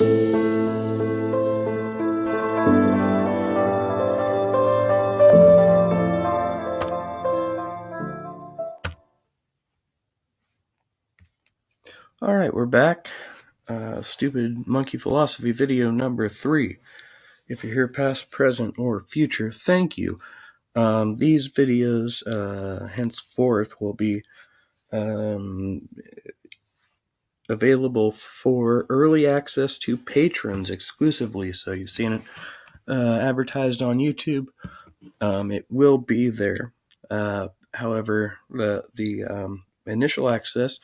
All right, we're back. Stupid Monkey Philosophy video number 3. If you're here past, present, or future, thank you. These videos henceforth will be available for early access to patrons exclusively. So you've seen it advertised on YouTube. It will be there. However, the initial access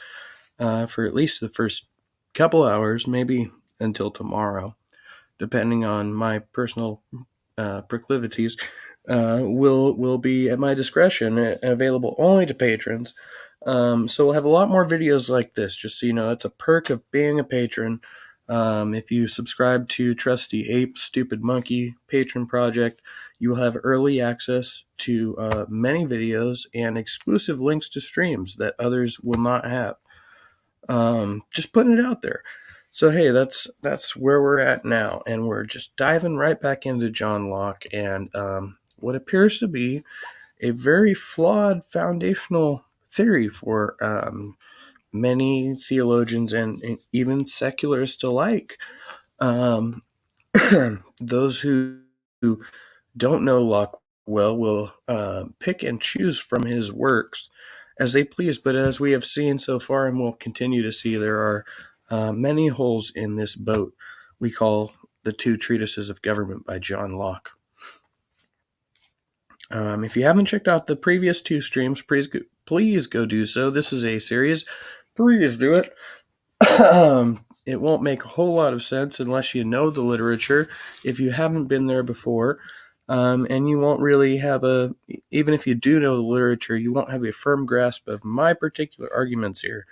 for at least the first couple hours, maybe until tomorrow, depending on my personal proclivities, will be at my discretion, available only to patrons. So we'll have a lot more videos like this, just so you know. It's a perk of being a patron. If you subscribe to Trusty Ape Stupid Monkey Patron Project, you will have early access to many videos and exclusive links to streams that others will not have. Just putting it out there. So hey, that's where we're at now, and we're just diving right back into John Locke and what appears to be a very flawed foundational theory for many theologians and even secularists alike. Those who don't know Locke well will pick and choose from his works as they please, but as we have seen so far and will continue to see, there are many holes in this boat we call the Two Treatises of Government by John Locke. If you haven't checked out the previous 2 streams, please go do so. This is a series. Please do it. It won't make a whole lot of sense unless you know the literature, if you haven't been there before. And you won't really have even if you do know the literature, you won't have a firm grasp of my particular arguments here.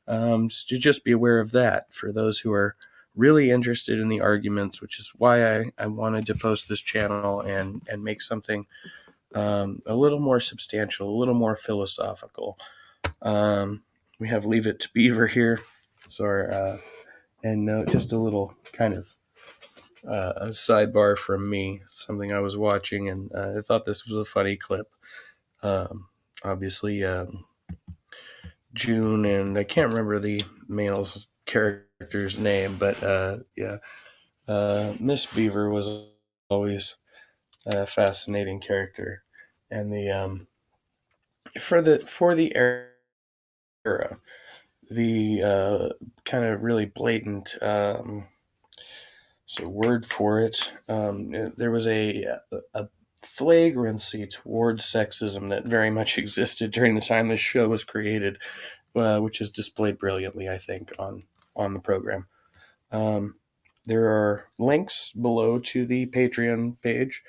So just be aware of that for those who are really interested in the arguments, which is why I wanted to post this channel and make something a little more substantial, a little more philosophical. We have Leave It to Beaver here. So, and just a little kind of a sidebar from me, something I was watching, and I thought this was a funny clip. Obviously, June, and I can't remember the male's character's name, but yeah, Miss Beaver was always a fascinating character, and the for the era, the kind of really blatant word for it. There was a flagrancy towards sexism that very much existed during the time this show was created, which is displayed brilliantly, I think, on the program. There are links below to the Patreon page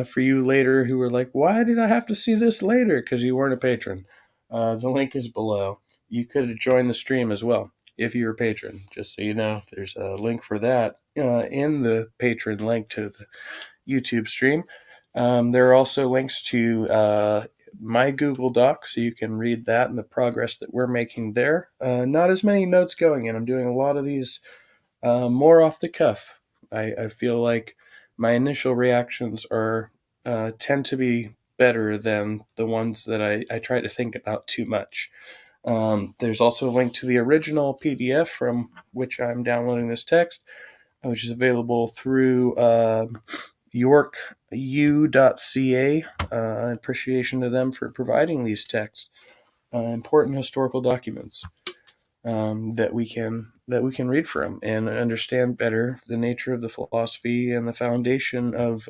for you later who are like, why did I have to see this later? Because you weren't a patron. The link is below. You could have joined the stream as well if you're a patron. Just so you know, there's a link for that in the patron link to the YouTube stream. There are also links to my Google Doc, so you can read that and the progress that we're making there. Not as many notes going in. I'm doing a lot of these more off the cuff. I feel like my initial reactions tend to be better than the ones that I try to think about too much. There's also a link to the original PDF from which I'm downloading this text, which is available through yorku.ca. Appreciation to them for providing these texts, important historical documents that we can read from and understand better the nature of the philosophy and the foundation of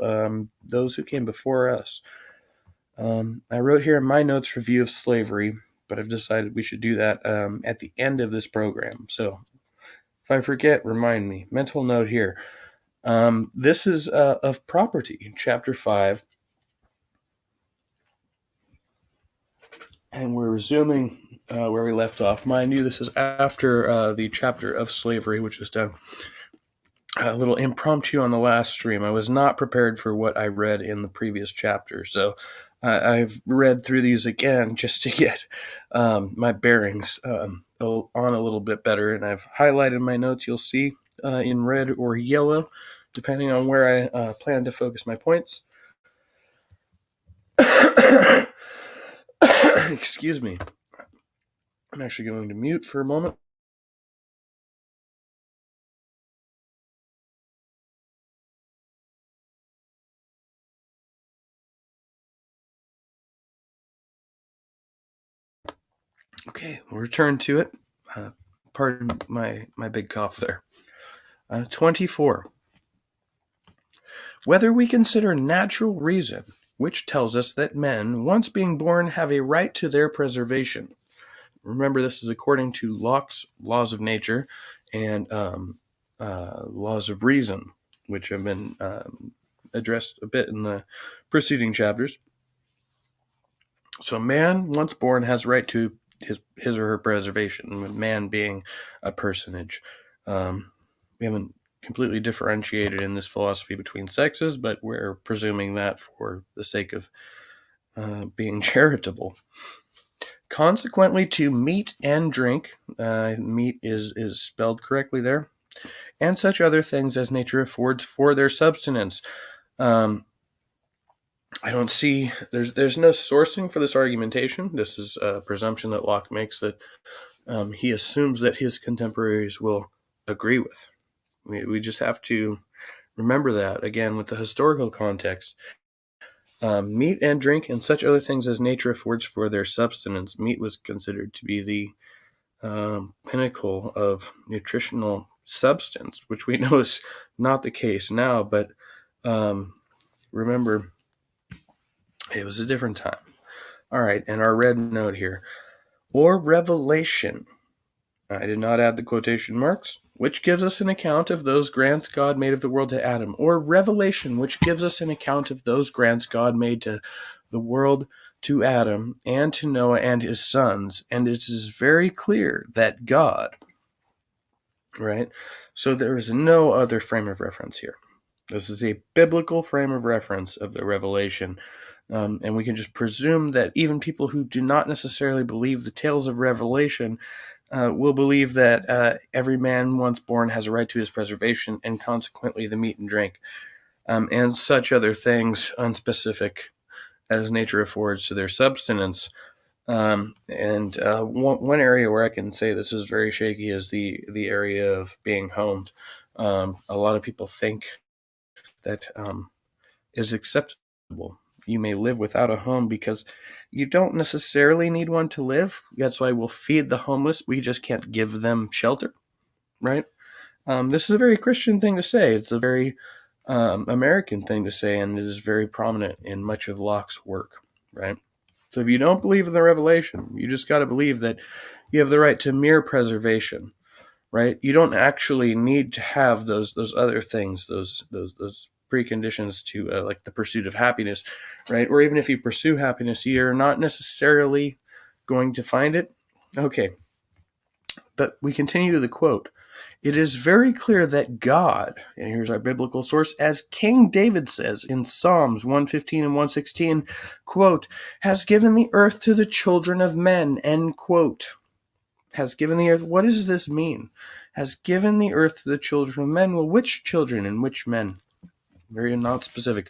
those who came before us. I wrote here in my notes review of slavery, but I've decided we should do that at the end of this program. So if I forget, remind me. Mental note here. This is of property, chapter 5. And we're resuming where we left off. Mind you, this is after the chapter of slavery, which was done a little impromptu on the last stream. I was not prepared for what I read in the previous chapter, so I've read through these again just to get my bearings on a little bit better, and I've highlighted my notes, you'll see, in red or yellow, depending on where I plan to focus my points. Excuse me. I'm actually going to mute for a moment. Okay, we'll return to it. Pardon my big cough there. 24. Whether we consider natural reason, which tells us that men, once being born, have a right to their preservation. Remember, this is according to Locke's laws of nature and laws of reason, which have been addressed a bit in the preceding chapters. So man, once born, has right to his or her preservation, man being a personage. We haven't completely differentiated in this philosophy between sexes, but we're presuming that for the sake of being charitable. Consequently, to meat and drink, meat is spelled correctly there, and such other things as nature affords for their subsistence. I don't see there's no sourcing for this argumentation. This is a presumption that Locke makes that he assumes that his contemporaries will agree with. We just have to remember that again with the historical context. Meat and drink and such other things as nature affords for their subsistence. Meat was considered to be the pinnacle of nutritional substance, which we know is not the case now. But remember, it was a different time. All right, and our red note here. Or revelation. I did not add the quotation marks. Which gives us an account of those grants God made of the world to Adam. Or revelation, which gives us an account of those grants God made to the world to Adam and to Noah and his sons. And it is very clear that God, right? So there is no other frame of reference here. This is a biblical frame of reference of the revelation. And we can just presume that even people who do not necessarily believe the tales of Revelation will believe that every man once born has a right to his preservation, and consequently the meat and drink, and such other things unspecific as nature affords to their subsistence. One area where I can say this is very shaky is the area of being homed. A lot of people think that is acceptable. You may live without a home because you don't necessarily need one to live. That's why we'll feed the homeless. We just can't give them shelter, right? This is a very Christian thing to say. It's a very American thing to say, and it is very prominent in much of Locke's work, right? So if you don't believe in the revelation, you just got to believe that you have the right to mere preservation, right? You don't actually need to have those other things, those preconditions to like the pursuit of happiness, right? Or even if you pursue happiness, you're not necessarily going to find it. Okay, but we continue the quote. It is very clear that God, and here's our biblical source, as King David says in Psalms 115 and 116, quote, has given the earth to the children of men, end quote. Has given the earth. What does this mean? Has given the earth to the children of men. Well, which children and which men? Very not specific.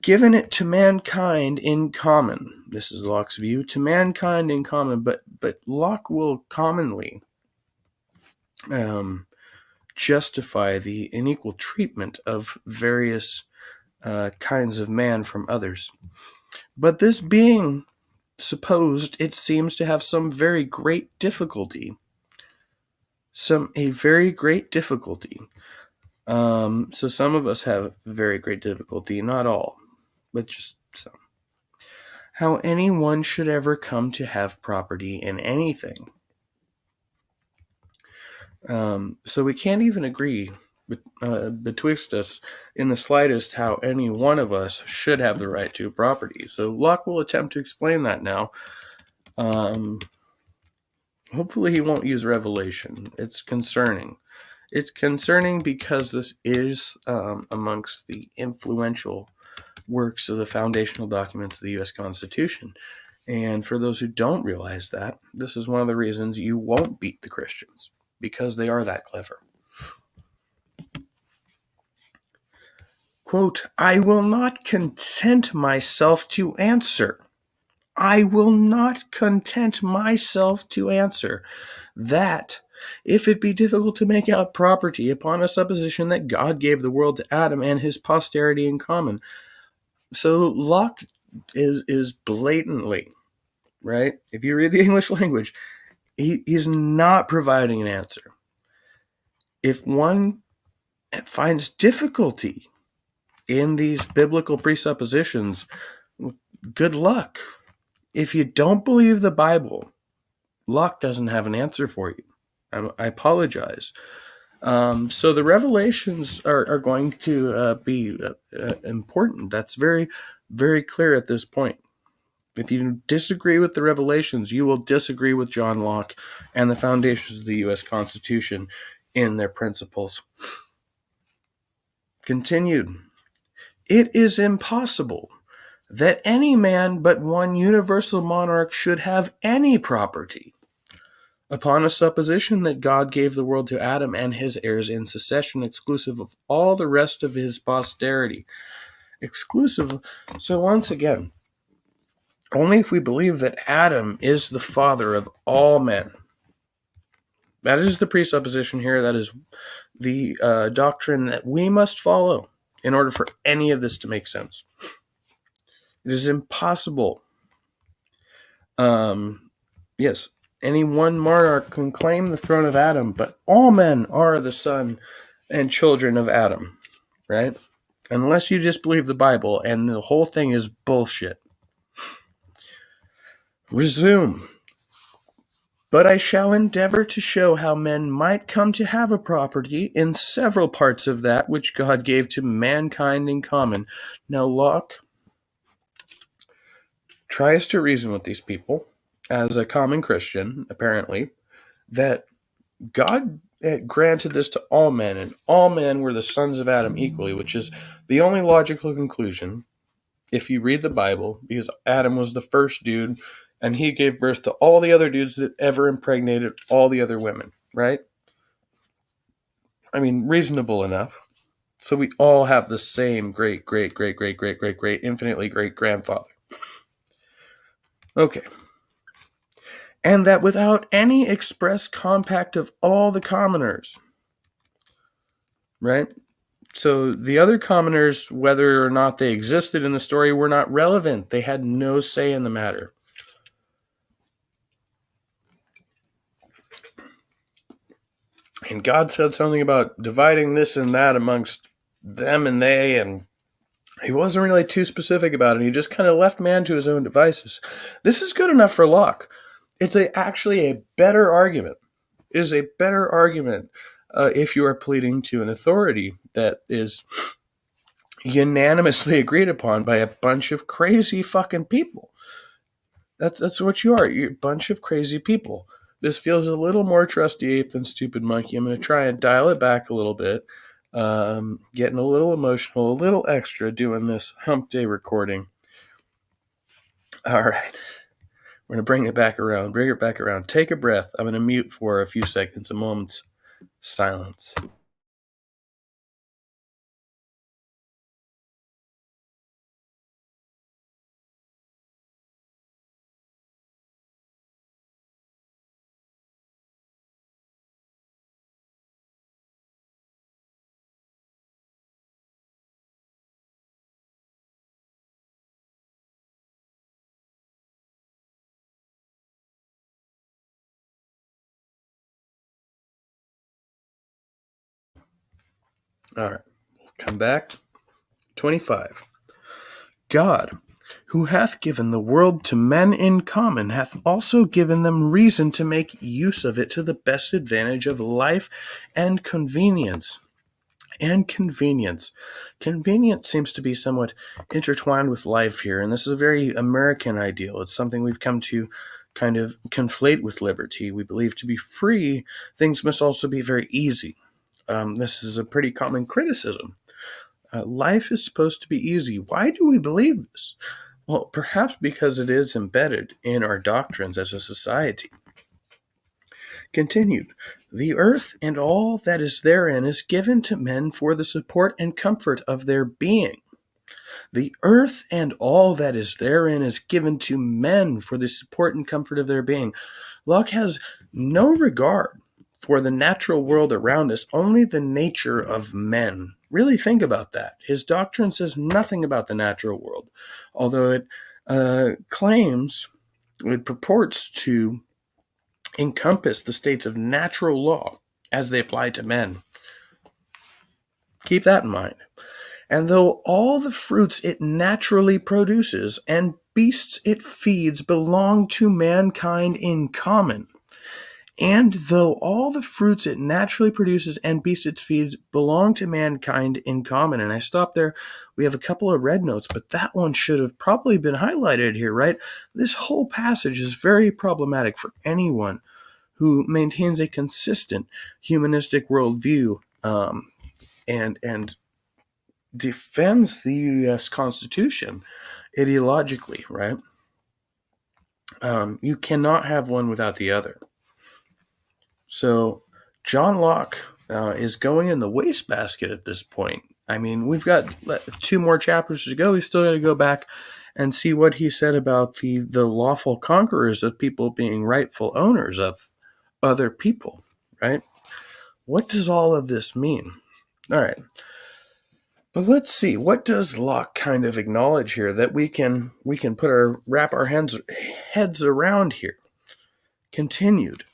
Given it to mankind in common. This is Locke's view. To mankind in common, but Locke will commonly justify the unequal treatment of various kinds of man from others. But this being supposed, it seems to have some very great difficulty. A very great difficulty. So some of us have very great difficulty, not all, but just some. How anyone should ever come to have property in anything. So we can't even agree betwixt us in the slightest how any one of us should have the right to property. So Locke will attempt to explain that now. Hopefully he won't use revelation. It's concerning. It's concerning because this is amongst the influential works of the foundational documents of the U.S. Constitution. And for those who don't realize that, this is one of the reasons you won't beat the Christians, because they are that clever. Quote, I will not content myself to answer. I will not content myself to answer that if it be difficult to make out property upon a supposition that God gave the world to Adam and his posterity in common. So Locke is blatantly, right? If you read the English language, he's not providing an answer. If one finds difficulty in these biblical presuppositions, good luck. If you don't believe the Bible, Locke doesn't have an answer for you. I apologize. So the revelations are going to be important. That's very, very clear at this point. If you disagree with the revelations, you will disagree with John Locke and the foundations of the U.S. Constitution in their principles. Continued. It is impossible that any man but one universal monarch should have any property, upon a supposition that God gave the world to Adam and his heirs in succession, exclusive of all the rest of his posterity. Exclusive. So once again, only if we believe that Adam is the father of all men. That is the presupposition here. That is the doctrine that we must follow in order for any of this to make sense. It is impossible. Yes, any one monarch can claim the throne of Adam, but all men are the son and children of Adam, right? Unless you disbelieve the Bible, and the whole thing is bullshit. Resume. But I shall endeavor to show how men might come to have a property in several parts of that which God gave to mankind in common. Now Locke tries to reason with these people, as a common Christian, apparently, that God granted this to all men, and all men were the sons of Adam equally, which is the only logical conclusion if you read the Bible, because Adam was the first dude, and he gave birth to all the other dudes that ever impregnated all the other women, right? I mean, reasonable enough. So we all have the same great, infinitely great grandfather. Okay. And that without any express compact of all the commoners, right? So the other commoners, whether or not they existed in the story, were not relevant. They had no say in the matter. And God said something about dividing this and that amongst them and they, and he wasn't really too specific about it. He just kind of left man to his own devices. This is good enough for Locke. It's actually a better argument. It is a better argument if you are pleading to an authority that is unanimously agreed upon by a bunch of crazy fucking people. That's what you are. You're a bunch of crazy people. This feels a little more trusty ape than stupid monkey. I'm going to try and dial it back a little bit. Getting a little emotional, a little extra doing this hump day recording. All right. We're going to bring it back around. Bring it back around. Take a breath. I'm going to mute for a few seconds, a moment's silence. All right. We'll come back. 25. God, who hath given the world to men in common, hath also given them reason to make use of it to the best advantage of life and convenience. Convenience seems to be somewhat intertwined with life here, and this is a very American ideal. It's something we've come to kind of conflate with liberty. We believe to be free, things must also be very easy. This is a pretty common criticism. Life is supposed to be easy. Why do we believe this? Well, perhaps because it is embedded in our doctrines as a society. Continued. The earth and all that is therein is given to men for the support and comfort of their being. The earth and all that is therein is given to men for the support and comfort of their being. Locke has no regard for the natural world around us, only the nature of men. Really think about that. His doctrine says nothing about the natural world, although it it purports to encompass the states of natural law as they apply to men. Keep that in mind. And though all the fruits it naturally produces and beasts it feeds belong to mankind in common, and though all the fruits it naturally produces and beasts it feeds belong to mankind in common, and I stop there. We have a couple of red notes, but that one should have probably been highlighted here, right? This whole passage is very problematic for anyone who maintains a consistent humanistic worldview and defends the U.S. Constitution ideologically, right? You cannot have one without the other. So John Locke is going in the wastebasket at this point. I mean, we've got 2 more chapters to go. We still got to go back and see what he said about the lawful conquerors of people being rightful owners of other people, right? What does all of this mean? All right. But let's see, what does Locke kind of acknowledge here that we can wrap our heads around here? Continued.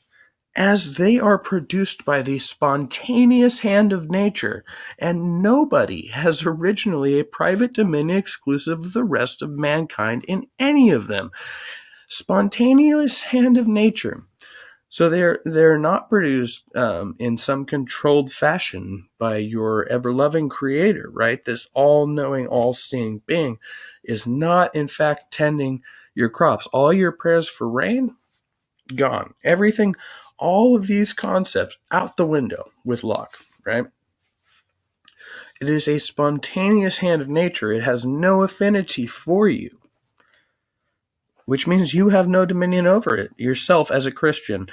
As they are produced by the spontaneous hand of nature, and nobody has originally a private dominion exclusive of the rest of mankind in any of them. Spontaneous hand of nature. So they're not produced in some controlled fashion by your ever-loving creator, right? This all-knowing, all-seeing being is not, in fact, tending your crops. All your prayers for rain, gone. Everything, all of these concepts out the window with Locke, right? It is a spontaneous hand of nature. It has no affinity for you, which means you have no dominion over it yourself as a Christian.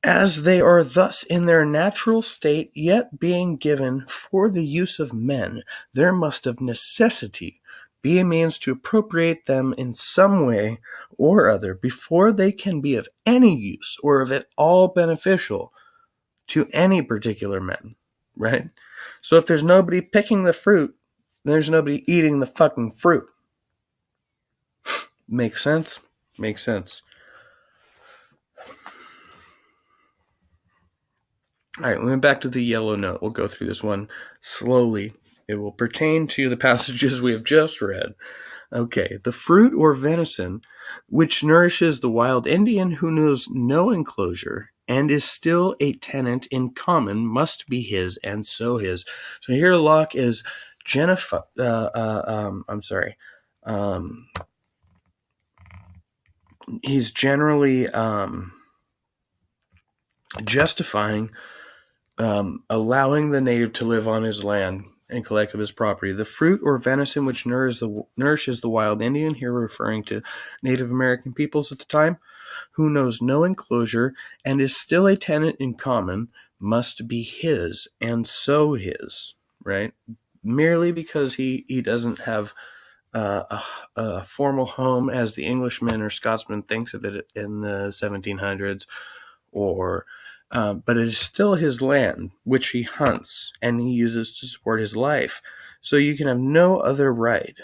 As they are thus in their natural state, yet being given for the use of men, there must of necessity be a means to appropriate them in some way or other before they can be of any use or of at all beneficial to any particular men, right? So if there's nobody picking the fruit, there's nobody eating the fucking fruit. Makes sense? Makes sense. All right, we went back to the yellow note. We'll go through this one slowly. It will pertain to the passages we have just read. Okay, the fruit or venison which nourishes the wild Indian who knows no enclosure and is still a tenant in common must be his and so his. So here Locke is he's generally justifying allowing the native to live on his land and collect of his property. The fruit or venison which nourishes the wild Indian, here referring to Native American peoples at the time, who knows no enclosure and is still a tenant in common, must be his and so his, right? Merely because he doesn't have a formal home as the Englishman or Scotsman thinks of it in the 1700s, or but it is still his land, which he hunts and he uses to support his life. So you can have no other right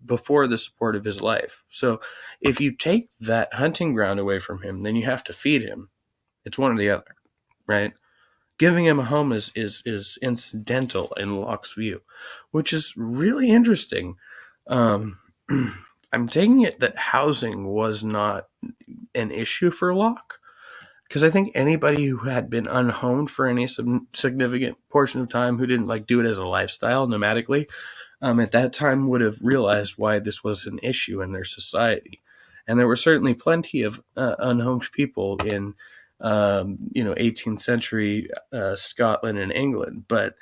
before the support of his life. So if you take that hunting ground away from him, then you have to feed him. It's one or the other, right? Giving him a home is incidental in Locke's view, which is really interesting. I'm taking it that housing was not an issue for Locke, because I think anybody who had been unhomed for any significant portion of time, who didn't do it as a lifestyle nomadically, at that time would have realized why this was an issue in their society. And there were certainly plenty of unhomed people in 18th century Scotland and England, but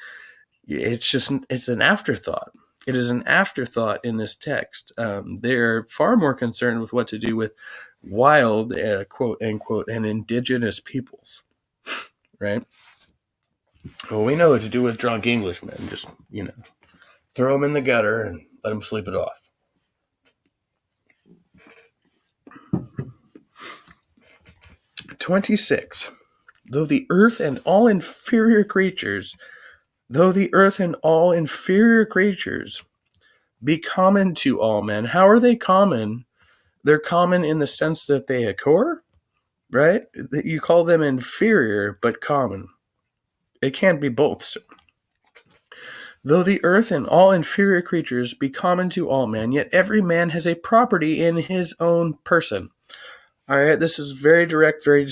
it's an afterthought. It is an afterthought in this text. They're far more concerned with what to do with wild, quote unquote, and indigenous peoples. right? Well, we know what to do with drunk Englishmen. Just, throw them in the gutter and let them sleep it off. "26. Though the earth and all inferior creatures be common to all men." How are they common? They're common in the sense that they occur, right? You call them inferior, but common. It can't be both. "Though the earth and all inferior creatures be common to all men, yet every man has a property in his own person." All right, this is very direct, very,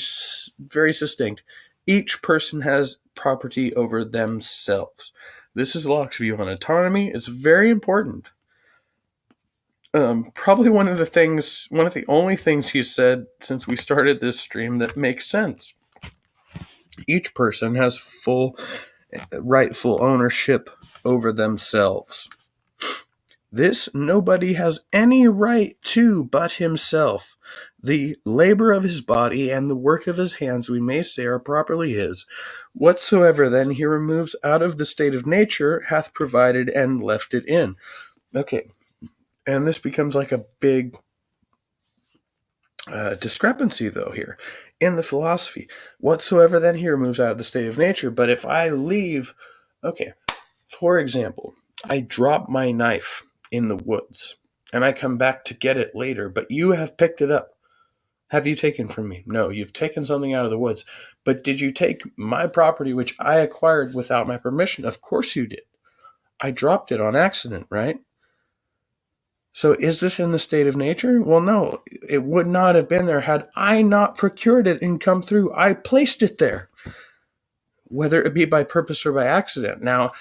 very succinct. Each person has property over themselves. This is Locke's view on autonomy. It's very important. Probably one of the only things he said since we started this stream that makes sense. Each person has full, rightful ownership over themselves. "This nobody has any right to but himself. The labor of his body and the work of his hands, we may say, are properly his. Whatsoever then he removes out of the state of nature hath provided and left it in." Okay, and this becomes like a big discrepancy, though, here in the philosophy. Whatsoever then he removes out of the state of nature. But if I leave, okay, for example, I drop my knife in the woods and I come back to get it later, but you have picked it up. Have you taken from me? No, you've taken something out of the woods. But did you take my property, which I acquired without my permission? Of course you did. I dropped it on accident, right? So is this in the state of nature? Well, no, it would not have been there had I not procured it and come through. I placed it there, whether it be by purpose or by accident. Now,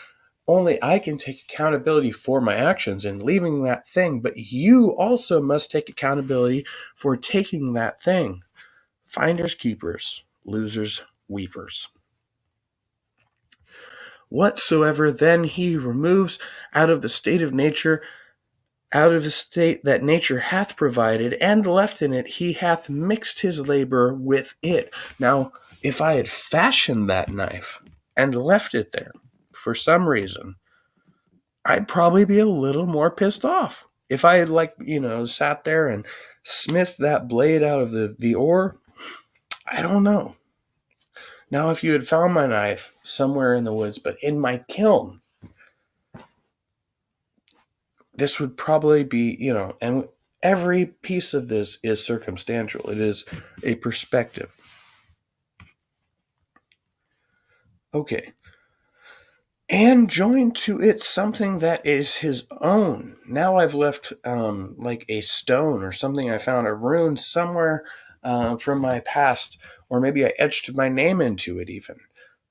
only I can take accountability for my actions in leaving that thing, but you also must take accountability for taking that thing. Finders keepers, losers weepers. "Whatsoever then he removes out of the state of nature, out of the state that nature hath provided and left in it, he hath mixed his labor with it." Now, if I had fashioned that knife and left it there for some reason, I'd probably be a little more pissed off. If I had sat there and smithed that blade out of the ore, I don't know. Now, if you had found my knife somewhere in the woods, but in my kiln, this would probably be, and every piece of this is circumstantial. It is a perspective. Okay. "And joined to it something that is his own." Now I've left like a stone or something I found, a rune somewhere from my past, or maybe I etched my name into it even.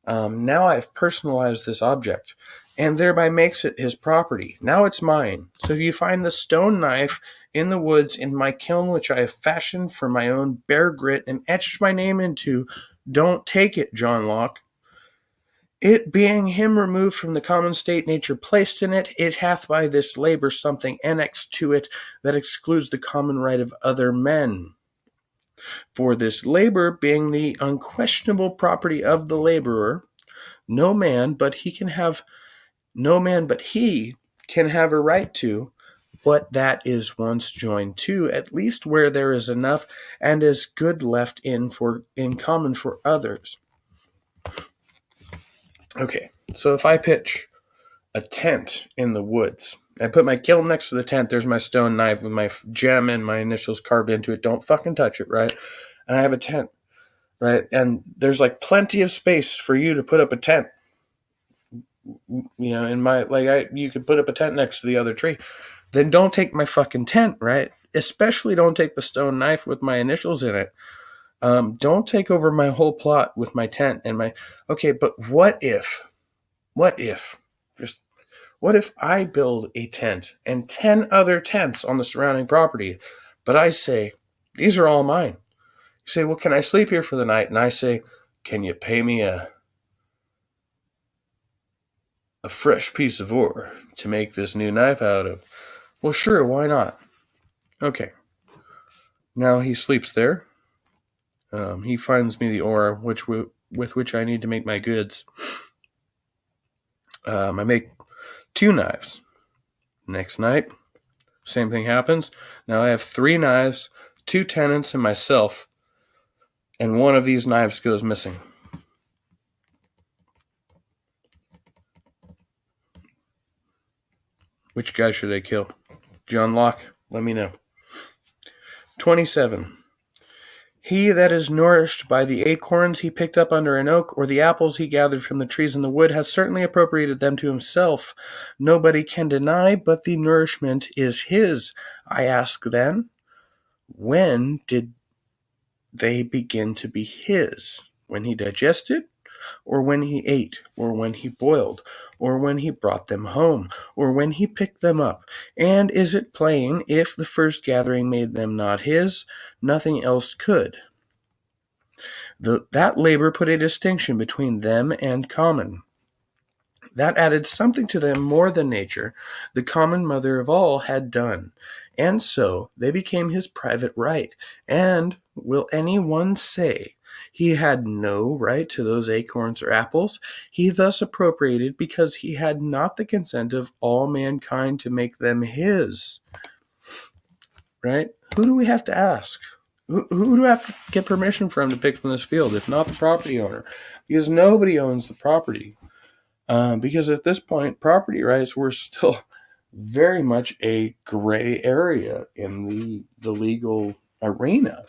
Now I've personalized this object and thereby makes it his property. Now it's mine. So if you find the stone knife in the woods in my kiln, which I have fashioned for my own bare grit and etched my name into, don't take it, John Locke. "It being him removed from the common state nature placed in it, it hath by this labor something annexed to it that excludes the common right of other men. For this labor being the unquestionable property of the laborer, no man but he can have a right to what that is once joined to, at least where there is enough and as good left in common for others." Okay, so if I pitch a tent in the woods, I put my kiln next to the tent, there's my stone knife with my gem and my initials carved into it. Don't fucking touch it, right? And I have a tent, right? And there's like plenty of space for you to put up a tent. You could put up a tent next to the other tree. Then don't take my fucking tent, right? Especially don't take the stone knife with my initials in it. Don't take over my whole plot with my tent and my... Okay, but what if I build a tent and 10 other tents on the surrounding property, but I say, these are all mine. You say, well, can I sleep here for the night? And I say, can you pay me a fresh piece of ore to make this new knife out of? Well, sure, why not? Okay. Now he sleeps there. He finds me the ore, which with which I need to make my goods. I make 2 knives. Next night, same thing happens. Now I have 3 knives, 2 tenants, and myself, and one of these knives goes missing. Which guy should I kill? John Locke? Let me know. 27. He that is nourished by the acorns he picked up under an oak, or the apples he gathered from the trees in the wood, has certainly appropriated them to himself. Nobody can deny but the nourishment is his. I ask then, when did they begin to be his? When he digested? Or when he ate? Or when he boiled? Or when he brought them home? Or when he picked them up? And is it plain, if the first gathering made them not his, nothing else could? That labor put a distinction between them and common. That added something to them more than nature, the common mother of all, had done. And so they became his private right. And will any one say he had no right to those acorns or apples? He thus appropriated because he had not the consent of all mankind to make them his. Right? Who do we have to ask? Who do we have to get permission from to pick from this field, if not the property owner? Because nobody owns the property. Because at this point, property rights were still very much a gray area in the legal arena,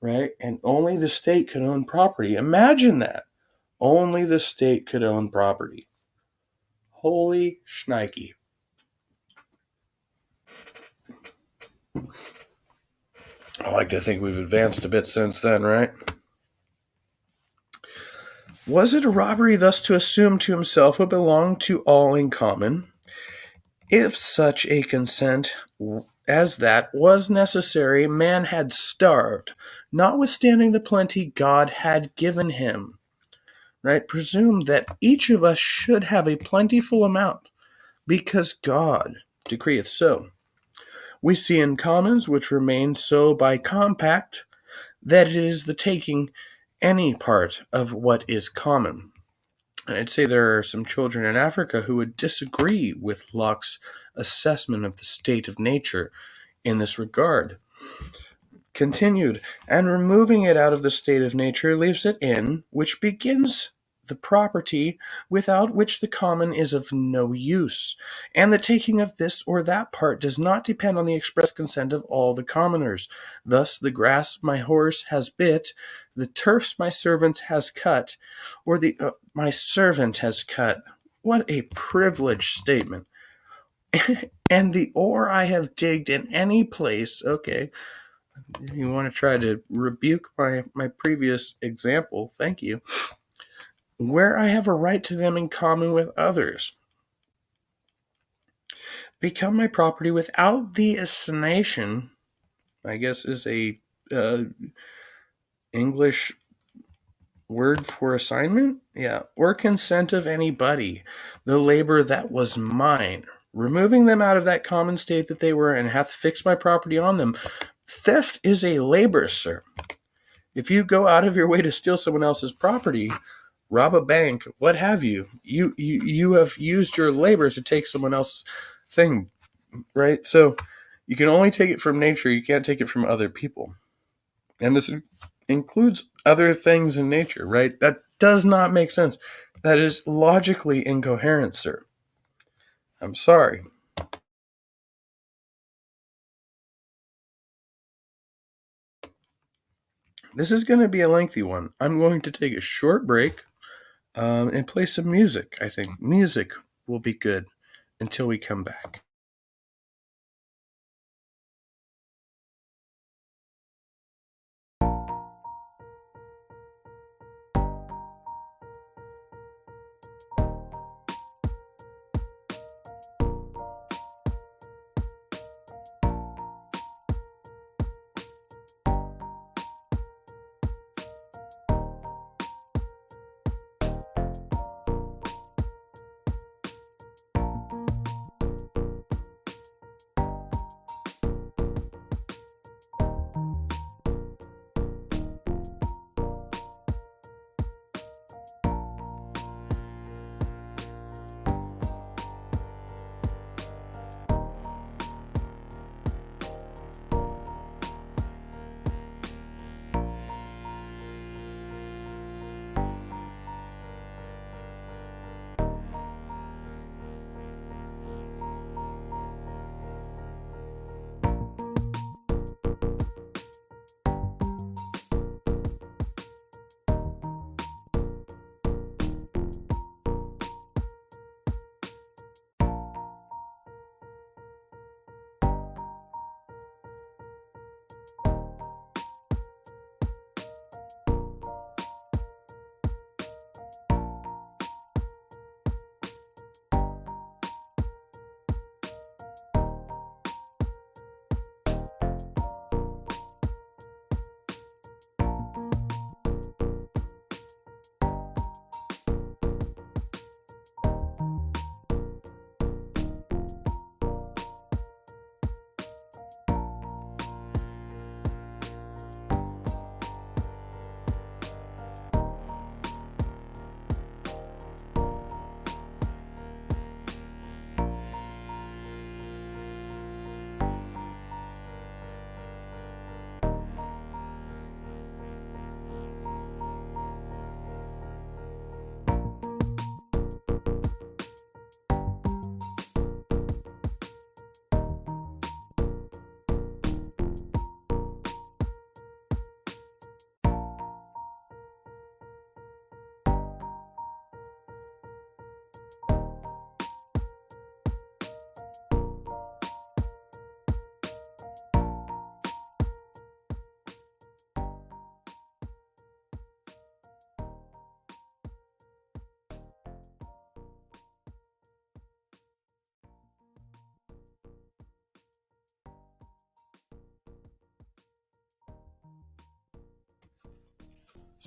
right? And only the state could own property. Imagine that. Only the state could own property. Holy shnikey. I like to think we've advanced a bit since then, right? Was it a robbery thus to assume to himself what belonged to all in common? If such a consent as that was necessary, man had starved, notwithstanding the plenty God had given him. Right? Presume that each of us should have a plentiful amount, because God decreeth so. We see in commons which remain so by compact, that it is the taking any part of what is common. And I'd say there are some children in Africa who would disagree with Locke's assessment of the state of nature in this regard. Continued, and removing it out of the state of nature leaves it in, which begins the property without which the common is of no use, and the taking of this or that part does not depend on the express consent of all the commoners. Thus the grass my horse has bit, the turfs my servant has cut, or the my servant has cut. What a privileged statement. And the ore I have digged in any place. Okay, you want to try to rebuke my previous example, thank you, where I have a right to them in common with others, become my property without the assignation, I guess is a English word for assignment, or consent of anybody, the labor that was mine, removing them out of that common state that they were, and hath fixed my property on them. Theft is a labor, sir. If you go out of your way to steal someone else's property, rob a bank, what have you, you have used your labor to take someone else's thing, right? So you can only take it from nature, you can't take it from other people. And this includes other things in nature, right? That does not make sense. That is logically incoherent, sir. I'm sorry. This is going to be a lengthy one. I'm going to take a short break and play some music. I think music will be good until we come back.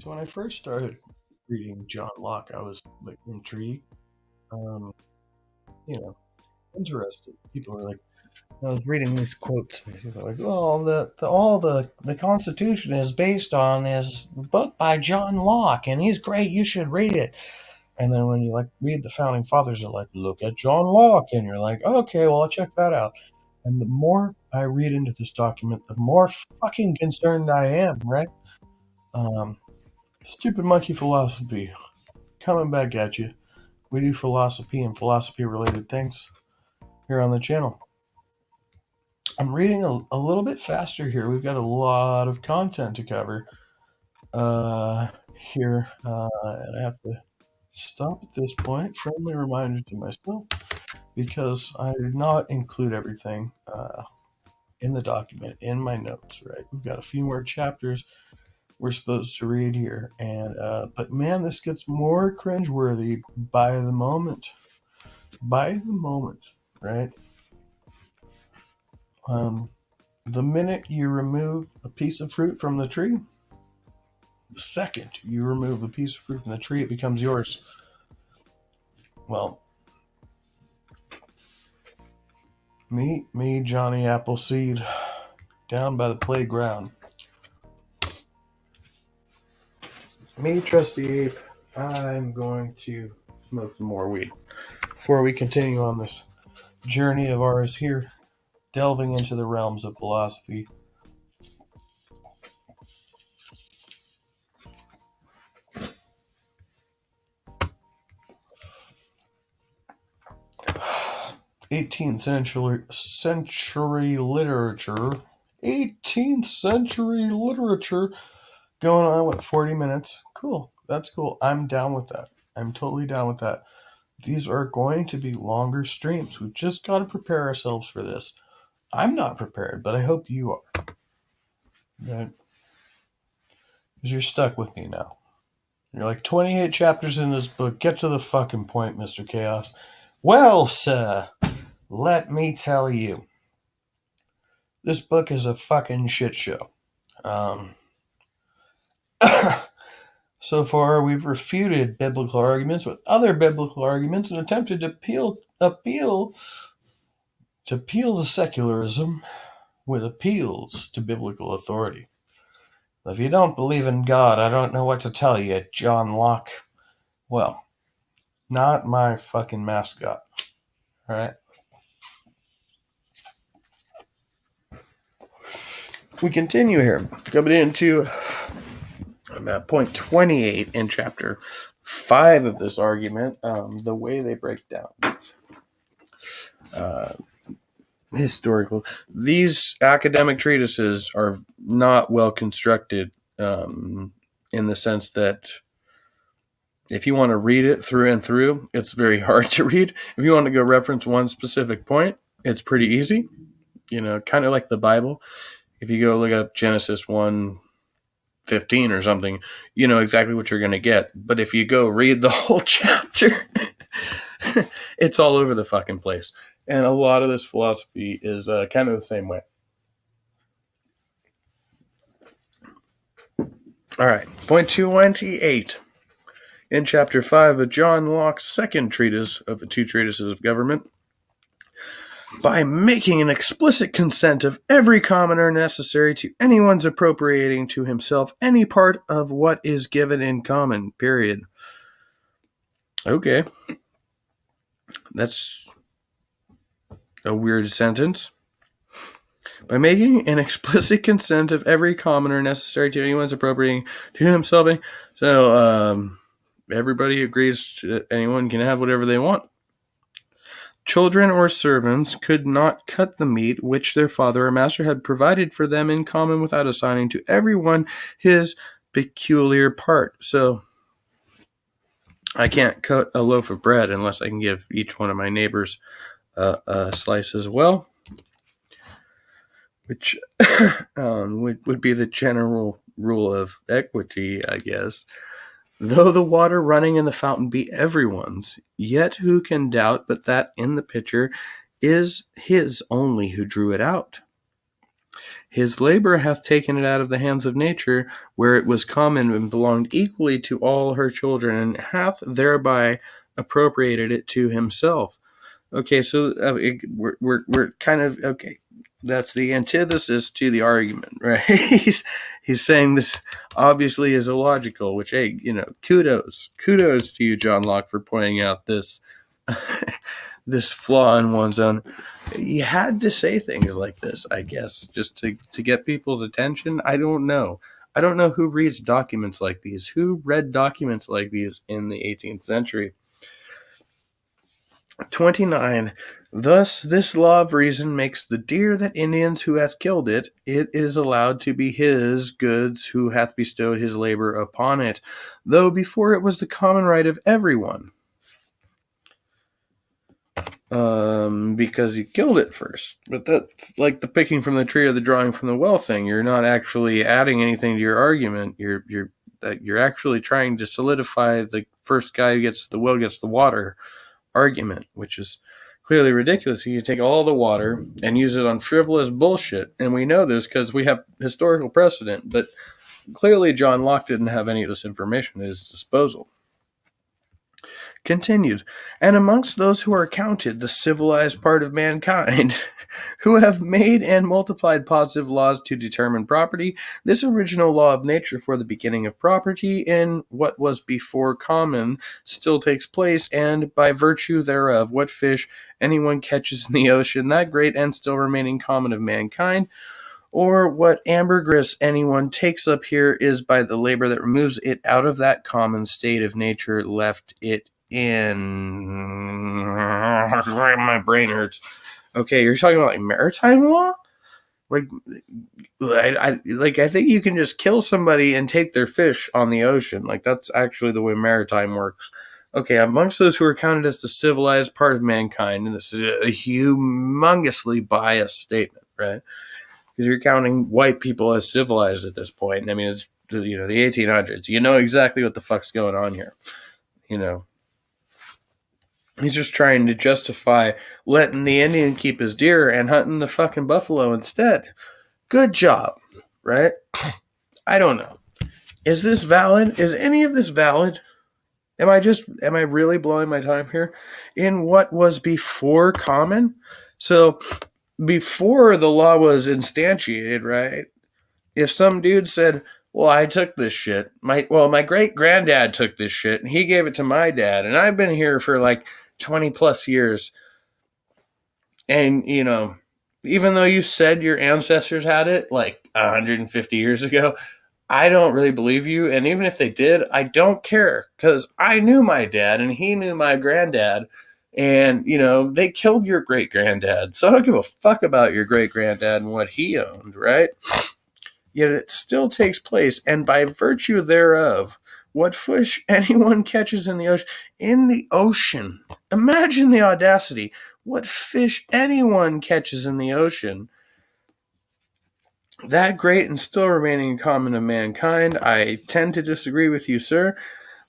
So when I first started reading John Locke, I was like intrigued, um, you know, interested. People were like, I was reading these quotes, and people were like, "Oh, the Constitution is based on this book by John Locke, and he's great. You should read it." And then when you like read the founding fathers, are like, "Look at John Locke," and you're like, "Okay, well, I'll check that out." And the more I read into this document, the more fucking concerned I am. Right? Um, Stupid monkey philosophy coming back at you. We do philosophy and philosophy related things here on the channel. I'm reading a little bit faster here. We've got a lot of content to cover here, and I have to stop at this point. Friendly reminder to myself, because I did not include everything in the document in my notes. Right, we've got a few more chapters we're supposed to read here, and but man, this gets more cringeworthy by the moment. By the moment, right? The minute you remove a piece of fruit from the tree, the second you remove a piece of fruit from the tree, it becomes yours. Well, meet me, Johnny Appleseed, down by the playground. Me, Trusty Ape, I'm going to smoke some more weed before we continue on this journey of ours here, delving into the realms of philosophy. '18th century literature. 18th century literature. Going on, what, 40 minutes? Cool. That's cool. I'm down with that. I'm totally down with that. These are going to be longer streams. We've just got to prepare ourselves for this. I'm not prepared, but I hope you are. Right? Because you're stuck with me now. You're like 28 chapters in this book. Get to the fucking point, Mr. Chaos. Well, sir, let me tell you. This book is a fucking shit show. So far, we've refuted biblical arguments with other biblical arguments and attempted to appeal to secularism with appeals to biblical authority. If you don't believe in God, I don't know what to tell you, John Locke. Well, not my fucking mascot. All right? We continue here, coming into point 28 in chapter 5 of this argument, the way they break down historical. These academic treatises are not well constructed in the sense that if you want to read it through and through, it's very hard to read. If you want to go reference one specific point, it's pretty easy. You know, kind of like the Bible. If you go look up Genesis 1:15 or something, you know exactly what you're going to get. But if you go read the whole chapter, it's all over the fucking place. And a lot of this philosophy is kind of the same way. All right, point 28. In chapter 5 of John Locke's second treatise of the two treatises of government, by making an explicit consent of every commoner necessary to anyone's appropriating to himself any part of what is given in common, period. Okay. That's a weird sentence. By making an explicit consent of every commoner necessary to anyone's appropriating to himself. So, everybody agrees that anyone can have whatever they want. Children or servants could not cut the meat which their father or master had provided for them in common without assigning to everyone his peculiar part. So I can't cut a loaf of bread unless I can give each one of my neighbors a slice as well, which would be the general rule of equity, I guess. Though the water running in the fountain be everyone's, yet who can doubt but that in the pitcher is his only who drew it out? His labor hath taken it out of the hands of nature, where it was common and belonged equally to all her children, and hath thereby appropriated it to himself. Okay, so we're kind of okay. That's the antithesis to the argument, right? he's saying this obviously is illogical. Which, hey, kudos to you, John Locke, for pointing out this this flaw in one's own. You had to say things like this, I guess, just to get people's attention. I don't know. I don't know who reads documents like these. Who read documents like these in the 18th century? 29. Thus, this law of reason makes the deer that Indians who hath killed it, it is allowed to be his goods who hath bestowed his labor upon it, though before it was the common right of everyone. Because he killed it first. But that's like the picking from the tree or the drawing from the well thing. You're not actually adding anything to your argument. You're actually trying to solidify the first guy who gets the well gets the water argument, which is clearly ridiculous. You take all the water and use it on frivolous bullshit, and we know this because we have historical precedent, but clearly John Locke didn't have any of this information at his disposal. Continued, and amongst those who are counted the civilized part of mankind, who have made and multiplied positive laws to determine property, this original law of nature for the beginning of property in what was before common still takes place, and by virtue thereof what fish anyone catches in the ocean, that great and still remaining common of mankind, or what ambergris anyone takes up here is by the labor that removes it out of that common state of nature left it in. My brain hurts. Okay, you're talking about like maritime law? I think you can just kill somebody and take their fish on the ocean. Like, that's actually the way maritime works. Okay, amongst those who are counted as the civilized part of mankind, and this is a humongously biased statement, right? Because you're counting white people as civilized at this point. I mean, it's the 1800s. You know exactly what the fuck's going on here. He's just trying to justify letting the Indian keep his deer and hunting the fucking buffalo instead. Good job, right? I don't know. Is this valid? Is any of this valid? Am I really blowing my time here? In what was before common? So, before the law was instantiated, right? If some dude said, well, I took this shit. My great granddad took this shit and he gave it to my dad. And I've been here for like 20 plus years. And, even though you said your ancestors had it like 150 years ago, I don't really believe you. And even if they did, I don't care because I knew my dad and he knew my granddad. And, they killed your great granddad. So I don't give a fuck about your great granddad and what he owned, right? Yet it still takes place. And by virtue thereof, what fish anyone catches in the ocean, imagine the audacity. What fish anyone catches in the ocean, that great and still remaining common of mankind, I tend to disagree with you, sir.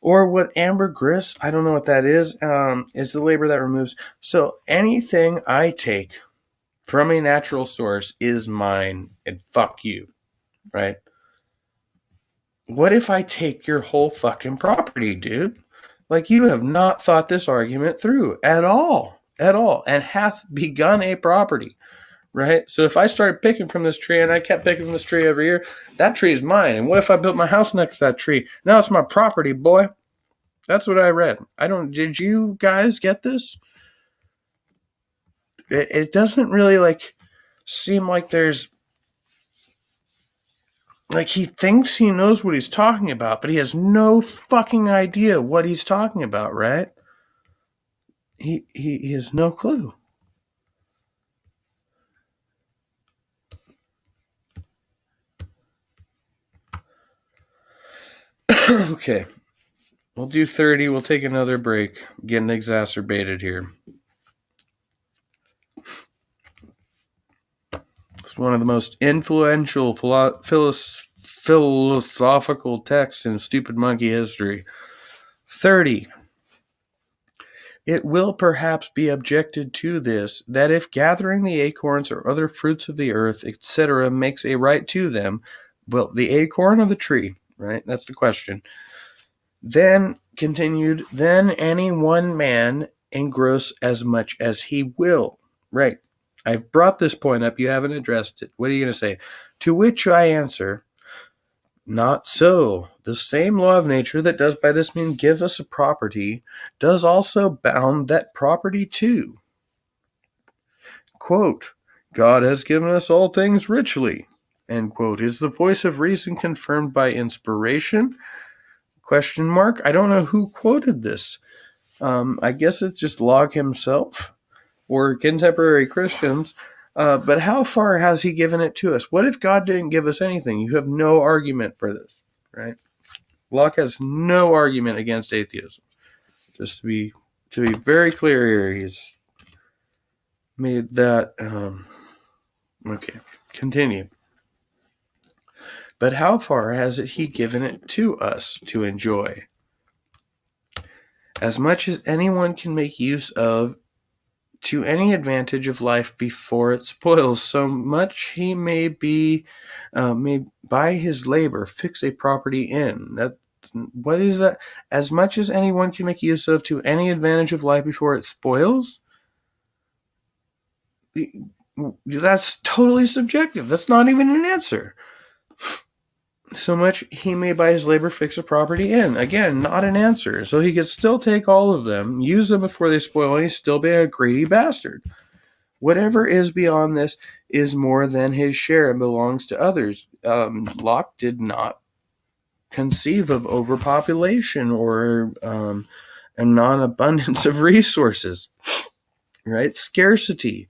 Or what ambergris, I don't know what that is the labor that removes. So anything I take from a natural source is mine, and fuck you, right? What if I take your whole fucking property, dude? Like, you have not thought this argument through at all, and hath begun a property, right? So if I started picking from this tree and I kept picking from this tree every year, that tree is mine. And what if I built my house next to that tree? Now it's my property, boy. That's what I read. Did you guys get this? It doesn't really seem like there's he thinks he knows what he's talking about, but he has no fucking idea what he's talking about, right? He has no clue. Okay. We'll do 30. We'll take another break. Getting exacerbated here. It's one of the most influential philosophical texts in stupid monkey history. 30. It will perhaps be objected to this, that if gathering the acorns or other fruits of the earth, etc., makes a right to them, well, the acorn or the tree, right? That's the question. Then, continued, then any one man engross as much as he will. Right. I've brought this point up. You haven't addressed it. What are you going to say? To which I answer, not so. The same law of nature that does by this means give us a property does also bound that property too. Quote, God has given us all things richly. End quote. Is the voice of reason confirmed by inspiration? Question mark. I don't know who quoted this. I guess it's just Locke himself or contemporary Christians. But how far has he given it to us? What if God didn't give us anything? You have no argument for this, right? Locke has no argument against atheism. Just to be very clear here, he's made that. Okay, continue. But how far has he given it to us to enjoy? As much as anyone can make use of to any advantage of life before it spoils, so much he may by his labor fix a property in. What is that? As much as anyone can make use of to any advantage of life before it spoils? That's totally subjective. That's not even an answer. So much he may by his labor fix a property in. Again, not an answer. So he could still take all of them, use them before they spoil, and he's still be a greedy bastard. Whatever is beyond this is more than his share and belongs to others. Locke did not conceive of overpopulation or a non-abundance of resources, right? Scarcity.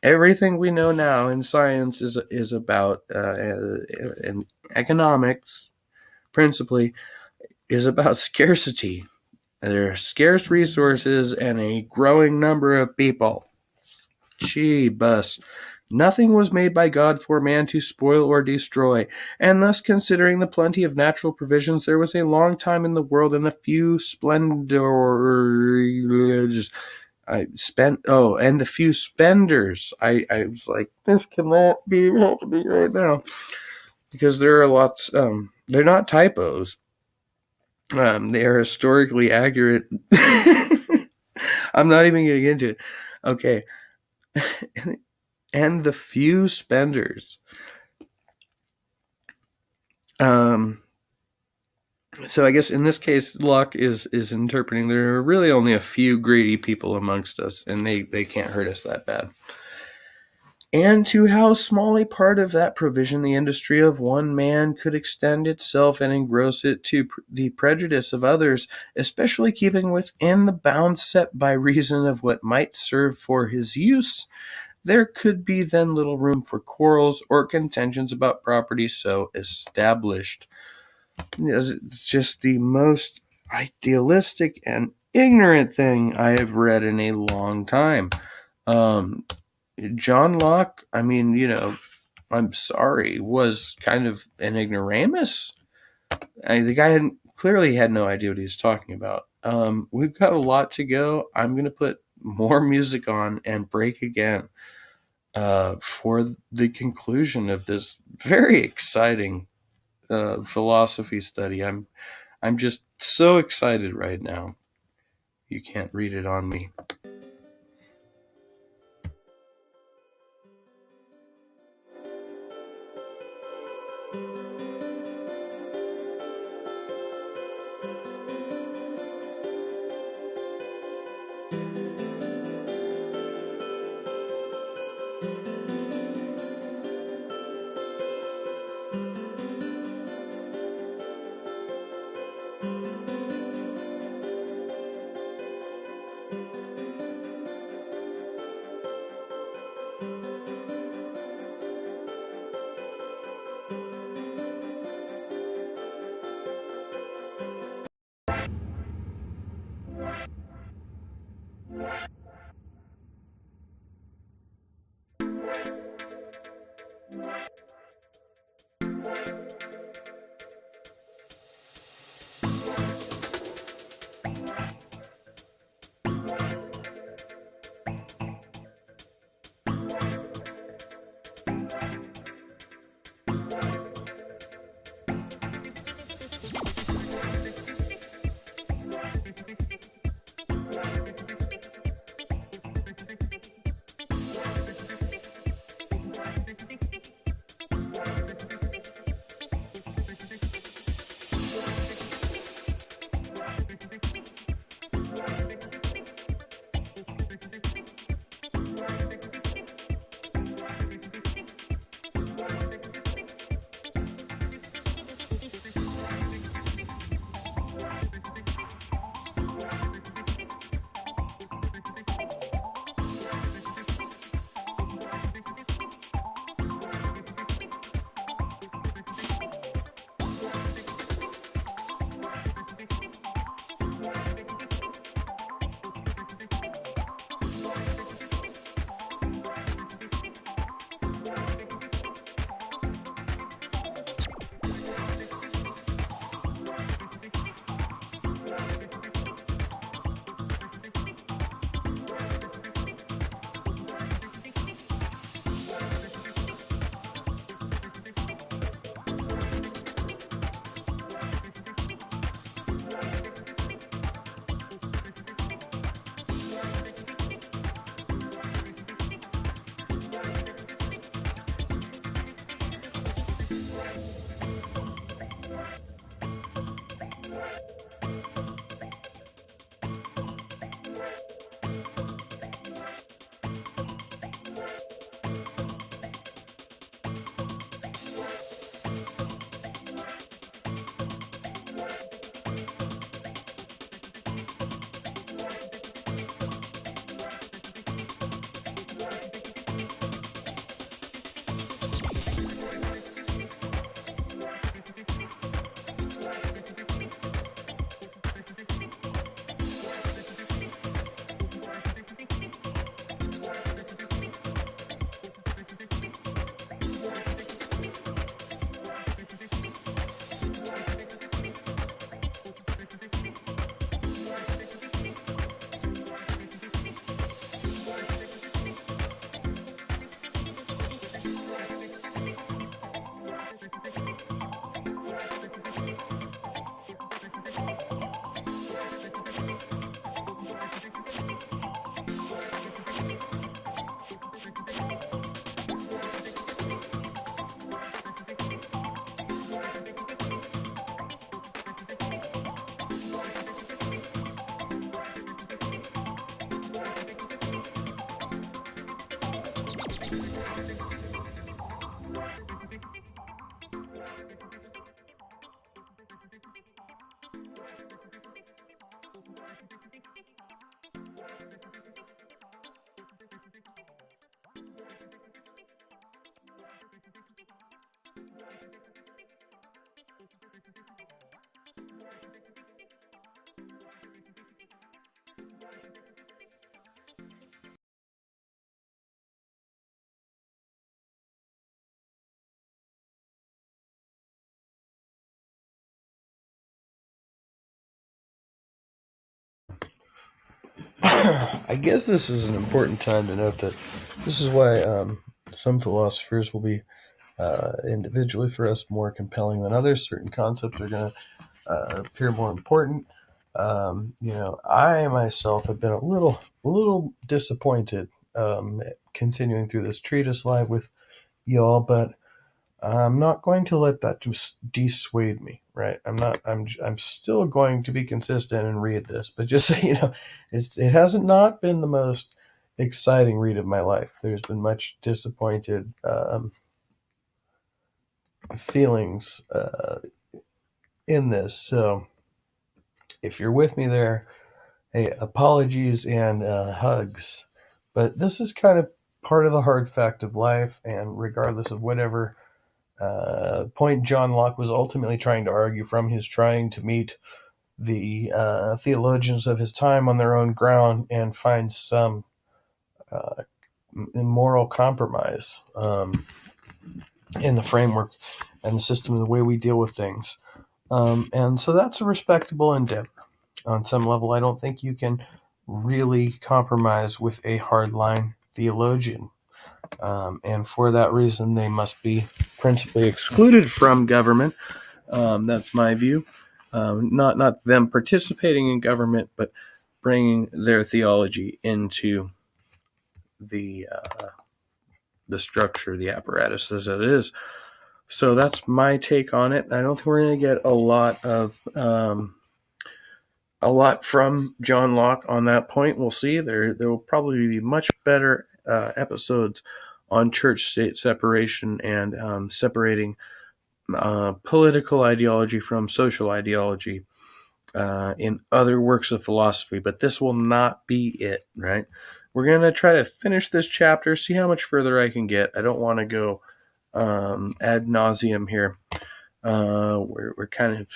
Everything we know now in science is about, in economics, principally, is about scarcity. There are scarce resources and a growing number of people. Gee, bus. Nothing was made by God for man to spoil or destroy, and thus, considering the plenty of natural provisions, there was a long time in the world, and the few and the few spenders. I was like, this cannot be happening right now, because there are lots. They're not typos. They are historically accurate. I'm not even going to get into it. Okay. And the few spenders. So I guess in this case, Locke is interpreting there are really only a few greedy people amongst us, and they can't hurt us that bad. And to how small a part of that provision the industry of one man could extend itself and engross it to the prejudice of others, especially keeping within the bounds set by reason of what might serve for his use, there could be then little room for quarrels or contentions about property so established. It's just the most idealistic and ignorant thing I have read in a long time. John Locke, I'm sorry, was kind of an ignoramus. The guy clearly had no idea what he was talking about. We've got a lot to go. I'm going to put more music on and break again for the conclusion of this very exciting philosophy study. I'm just so excited right now. You can't read it on me. I guess this is an important time to note that this is why some philosophers will be individually for us more compelling than others. Certain concepts are going to appear more important. I myself have been a little disappointed continuing through this treatise live with y'all, but I'm not going to let that just dissuade me, right? I'm still going to be consistent and read this, but just so you know, it hasn't not been the most exciting read of my life. There's been much disappointed feelings in this. So if you're with me there, hey, apologies and hugs. But this is kind of part of the hard fact of life, and regardless of whatever point John Locke was ultimately trying to argue from, he's trying to meet the theologians of his time on their own ground and find some uh, moral compromise in the framework and the system and the way we deal with things. And so that's a respectable endeavor. On some level, I don't think you can really compromise with a hardline theologian. And for that reason, they must be principally excluded from government. That's my view. Not them participating in government, but bringing their theology into the structure, the apparatus as it is. So that's my take on it. I don't think we're going to get a lot from John Locke on that point. We'll see. There will probably be much better episodes on church-state separation and separating political ideology from social ideology in other works of philosophy, but this will not be it, right? We're going to try to finish this chapter, see how much further I can get. I don't want to go ad nauseum here. We're kind of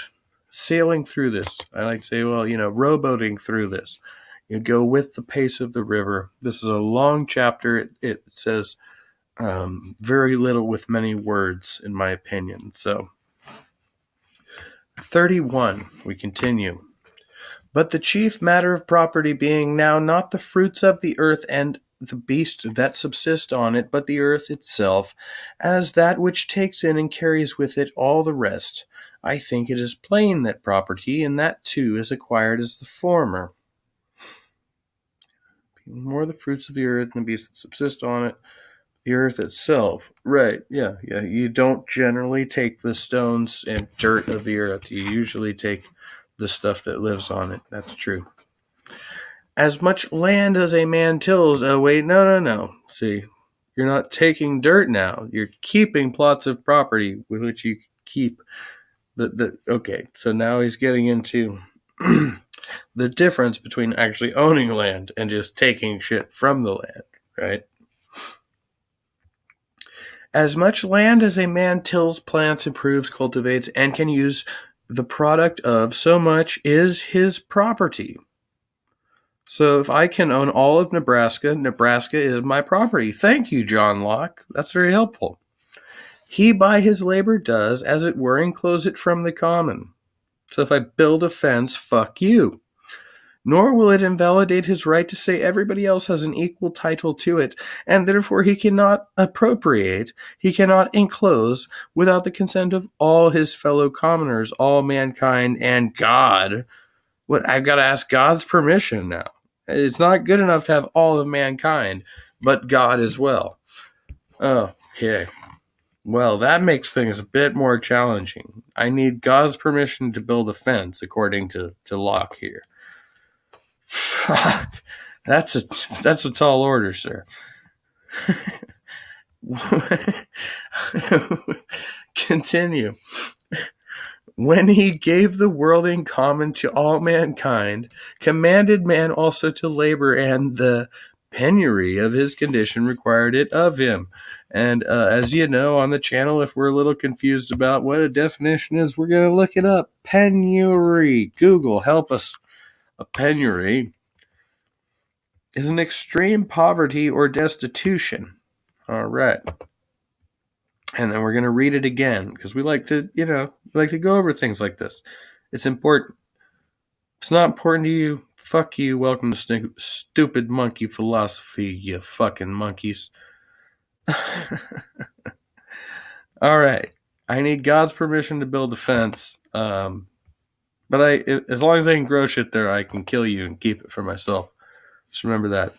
sailing through this. I like to say, rowboating through this. You go with the pace of the river. This is a long chapter. It says very little with many words, in my opinion. So, 31, we continue. But the chief matter of property being now not the fruits of the earth and the beast that subsist on it, but the earth itself, as that which takes in and carries with it all the rest, I think it is plain that property, and that too is acquired as the former. More the fruits of the earth and the beasts that subsist on it, the earth itself. Right, yeah. You don't generally take the stones and dirt of the earth. You usually take the stuff that lives on it. That's true. As much land as a man tills. Oh, wait, no. See, you're not taking dirt now. You're keeping plots of property with which you keep okay, so now he's getting into the difference between actually owning land and just taking shit from the land, right? As much land as a man tills, plants, improves, cultivates, and can use the product of, so much is his property. So if I can own all of Nebraska, Nebraska is my property. Thank you, John Locke. That's very helpful. He by his labor does, as it were, enclose it from the common. So if I build a fence, fuck you. Nor will it invalidate his right to say everybody else has an equal title to it, and therefore he cannot appropriate, he cannot enclose, without the consent of all his fellow commoners, all mankind, and God. What, I've got to ask God's permission now. It's not good enough to have all of mankind, but God as well. Okay. Well, that makes things a bit more challenging. I need God's permission to build a fence, according to Locke here. Fuck. That's a tall order, sir. Continue. when he gave the world in common to all mankind, commanded man also to labor, and the penury of his condition required it of him. And as you know on the channel, if we're a little confused about what a definition is, we're going to look it up. Penury. Google, help us. A penury is an extreme poverty or destitution. All right. And then we're going to read it again because we like to, go over things like this. It's important. If it's not important to you, fuck you. Welcome to stupid monkey philosophy, you fucking monkeys. All right. I need God's permission to build a fence. But as long as I can grow shit there, I can kill you and keep it for myself. Just remember that.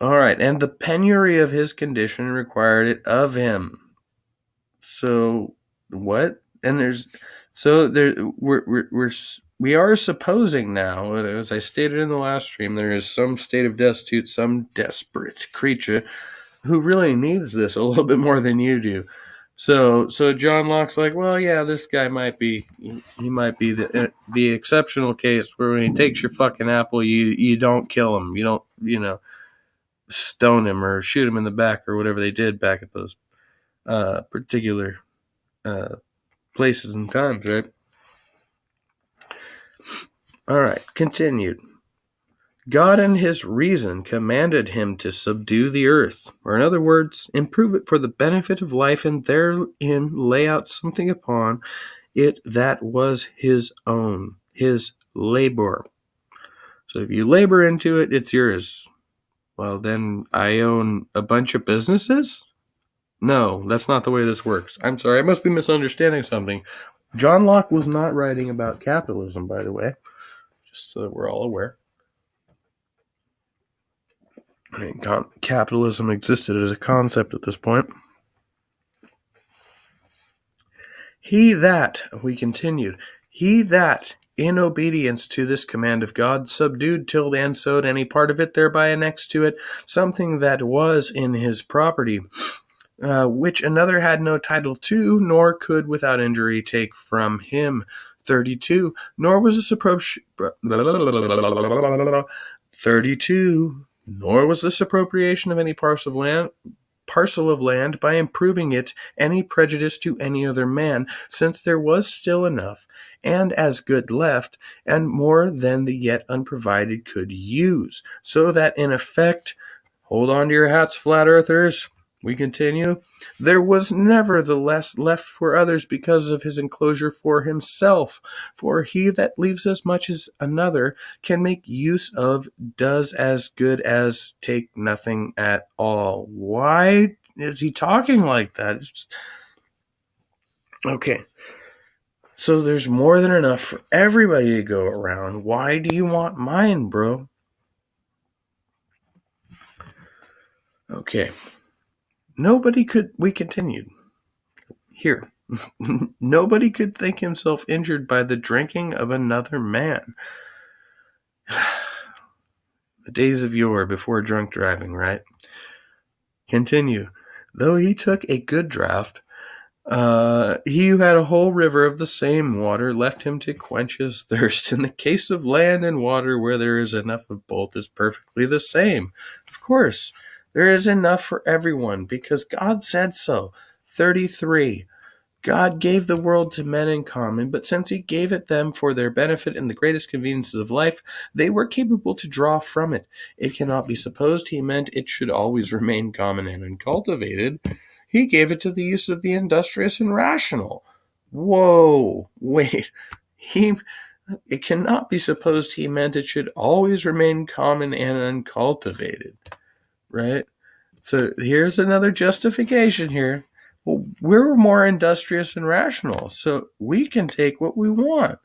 All right. And the penury of his condition required it of him. So what? And we are supposing now, as I stated in the last stream, there is some state of destitute, some desperate creature who really needs this a little bit more than you do. So John Locke's like, well, yeah, this guy might be the exceptional case where when he takes your fucking apple, you don't kill him, you don't stone him or shoot him in the back or whatever they did back at those particular places and times, right? All right, continued. God in his reason commanded him to subdue the earth, or in other words, improve it for the benefit of life, and therein lay out something upon it that was his own, his labor. So if you labor into it, it's yours. Well, then I own a bunch of businesses? No, that's not the way this works. I'm sorry, I must be misunderstanding something. John Locke was not writing about capitalism, by the way, just so that we're all aware. Capitalism existed as a concept at this point. He that, we continued, he that, in obedience to this command of God, subdued, tilled, and sowed any part of it, thereby annexed to it something that was in his property, which another had no title to, nor could without injury take from him. 32. Nor was this 32. Nor was this appropriation of any parcel of land by improving it any prejudice to any other man, since there was still enough, and as good left, and more than the yet unprovided could use, so that in effect, hold on to your hats, flat earthers, we continue, there was nevertheless left for others because of his enclosure for himself. For he that leaves as much as another can make use of does as good as take nothing at all. Why is he talking like that? It's just... Okay. So there's more than enough for everybody to go around. Why do you want mine, bro? Okay. We continued. Here. Nobody could think himself injured by the drinking of another man. The days of yore before drunk driving, right? Continue. Though he took a good draught, he who had a whole river of the same water left him to quench his thirst. In the case of land and water, where there is enough of both, is perfectly the same. Of course, there is enough for everyone, because God said so. 33. God gave the world to men in common, but since he gave it them for their benefit and the greatest conveniences of life, they were capable to draw from it. It cannot be supposed he meant it should always remain common and uncultivated. He gave it to the use of the industrious and rational. Whoa, wait. It cannot be supposed he meant it should always remain common and uncultivated, right? So here's another justification here. Well, we're more industrious and rational, so we can take what we want.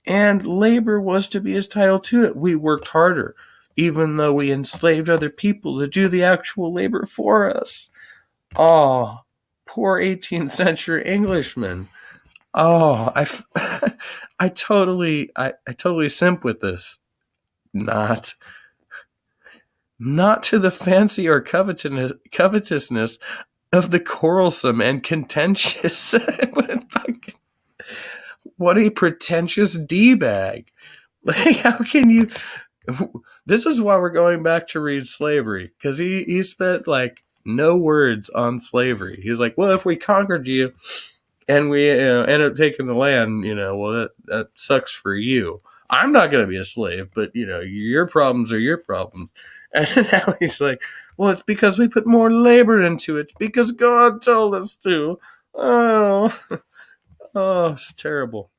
And labor was to be his title to it. We worked harder, even though we enslaved other people to do the actual labor for us. Oh, poor 18th century Englishman. Oh, I totally simp with this. Not to the fancy or covetousness of the quarrelsome and contentious. What a pretentious D-bag. Like, how can you? This is why we're going back to read Slavery, because he spent like no words on slavery. He was like, well, if we conquered you and we end up taking the land, well, that sucks for you. I'm not going to be a slave, but your problems are your problems. And now he's like, well, it's because we put more labor into it, because God told us to. Oh, oh, it's terrible.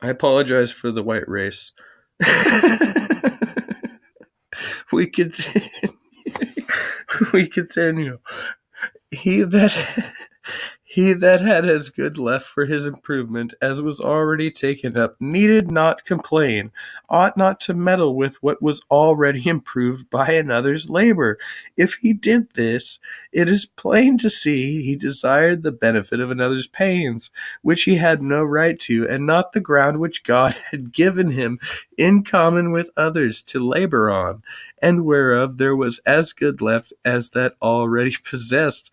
I apologize for the white race. we continue. we continue. He that he that had as good left for his improvement as was already taken up needed not complain, ought not to meddle with what was already improved by another's labor. If he did this, it is plain to see he desired the benefit of another's pains, which he had no right to, and not the ground which God had given him in common with others to labor on, and whereof there was as good left as that already possessed,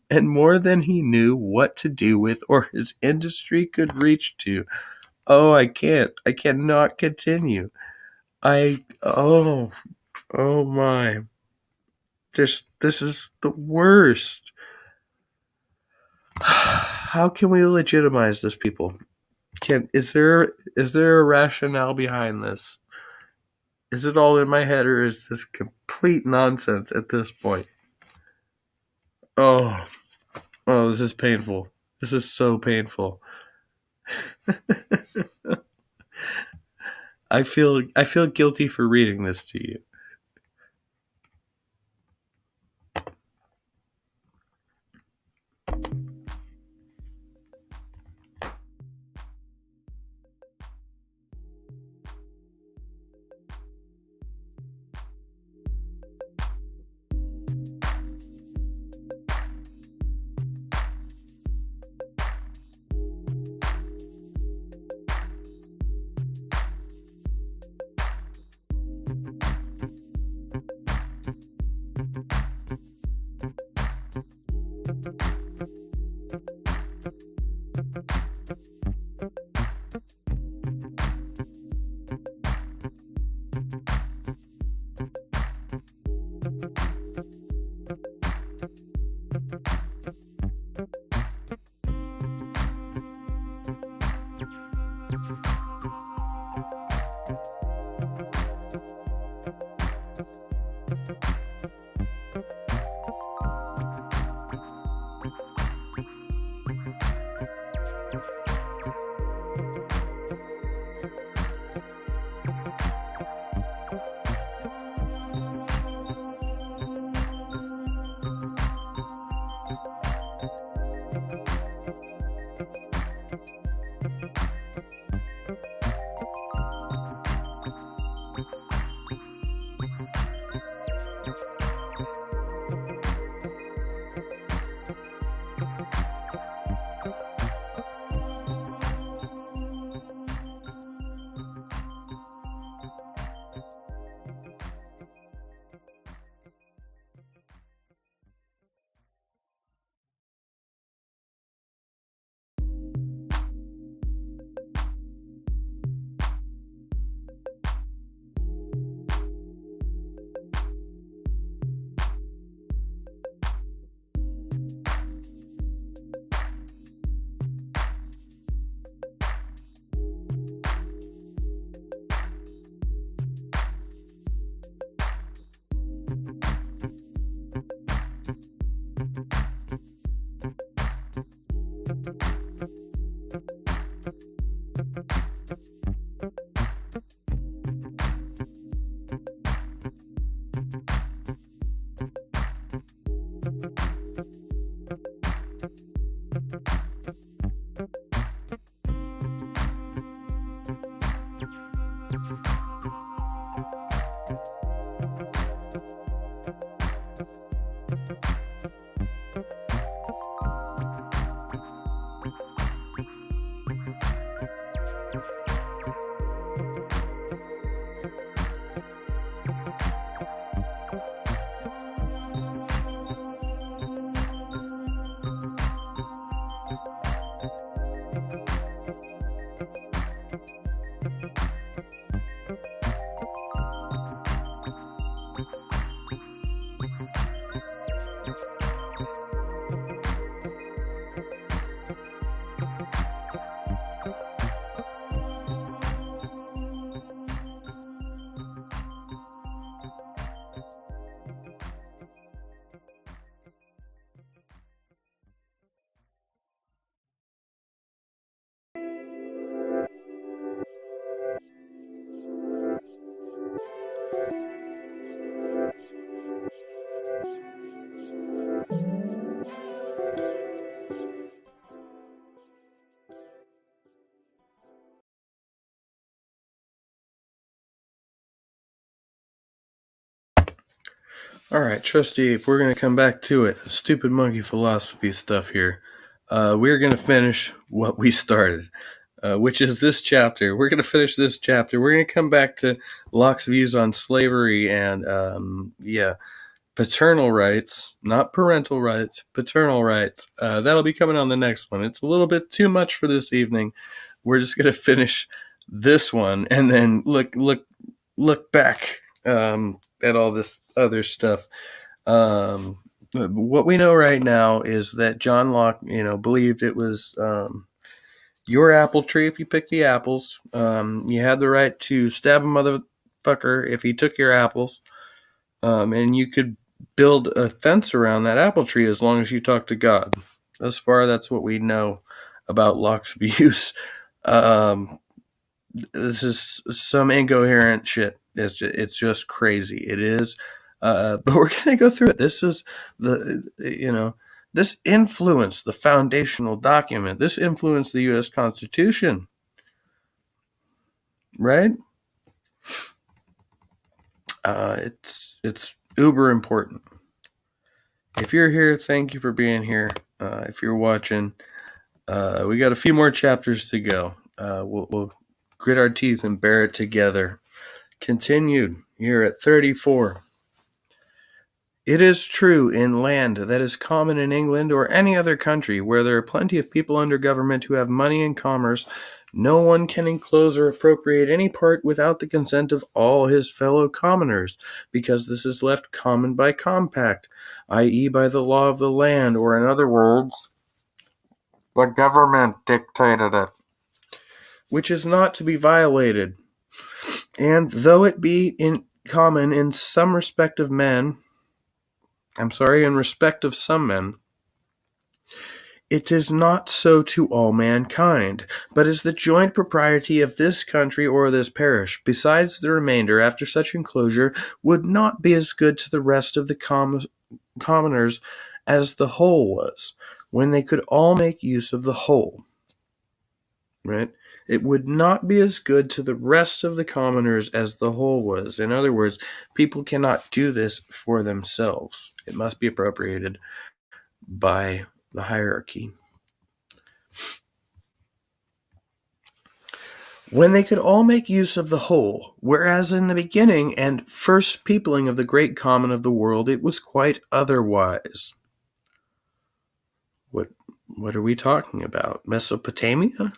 and more than he knew what to do with or his industry could reach to. Oh, I cannot continue. Oh my. This is the worst. How can we legitimize this, people? Is there a rationale behind this? Is it all in my head, or is this complete nonsense at this point? Oh, this is painful. This is so painful. I feel guilty for reading this to you. All right, Trusty Ape, we're going to come back to it. Stupid monkey philosophy stuff here. We're going to finish what we started, which is this chapter. We're going to finish this chapter. We're going to come back to Locke's views on slavery and, paternal rights, not parental rights, paternal rights. That'll be coming on the next one. It's a little bit too much for this evening. We're just going to finish this one and then look back at all this other stuff. What we know right now is that John Locke, believed it was your apple tree if you picked the apples. You had the right to stab a motherfucker if he took your apples. And you could build a fence around that apple tree as long as you talk to God. Thus far, that's what we know about Locke's views. This is some incoherent shit. It's just crazy. It is. But we're going to go through it. This is this influenced the foundational document. This influenced the U.S. Constitution. Right? It's uber important. If you're here, thank you for being here. If you're watching, we got a few more chapters to go. We'll grit our teeth and bear it together. Continued here at 34. It is true in land that is common in England or any other country where there are plenty of people under government who have money and commerce, no one can enclose or appropriate any part without the consent of all his fellow commoners, because this is left common by compact, i.e. by the law of the land, or in other words, the government dictated it, which is not to be violated. And though it be in common in some respect of men, in respect of some men, it is not so to all mankind, but is the joint propriety of this country or this parish. Besides, the remainder, after such enclosure, would not be as good to the rest of the commoners as the whole was, when they could all make use of the whole. Right? It would not be as good to the rest of the commoners as the whole was. In other words, people cannot do this for themselves. It must be appropriated by the hierarchy. When they could all make use of the whole, whereas in the beginning and first peopling of the great common of the world, it was quite otherwise. What are we talking about? Mesopotamia?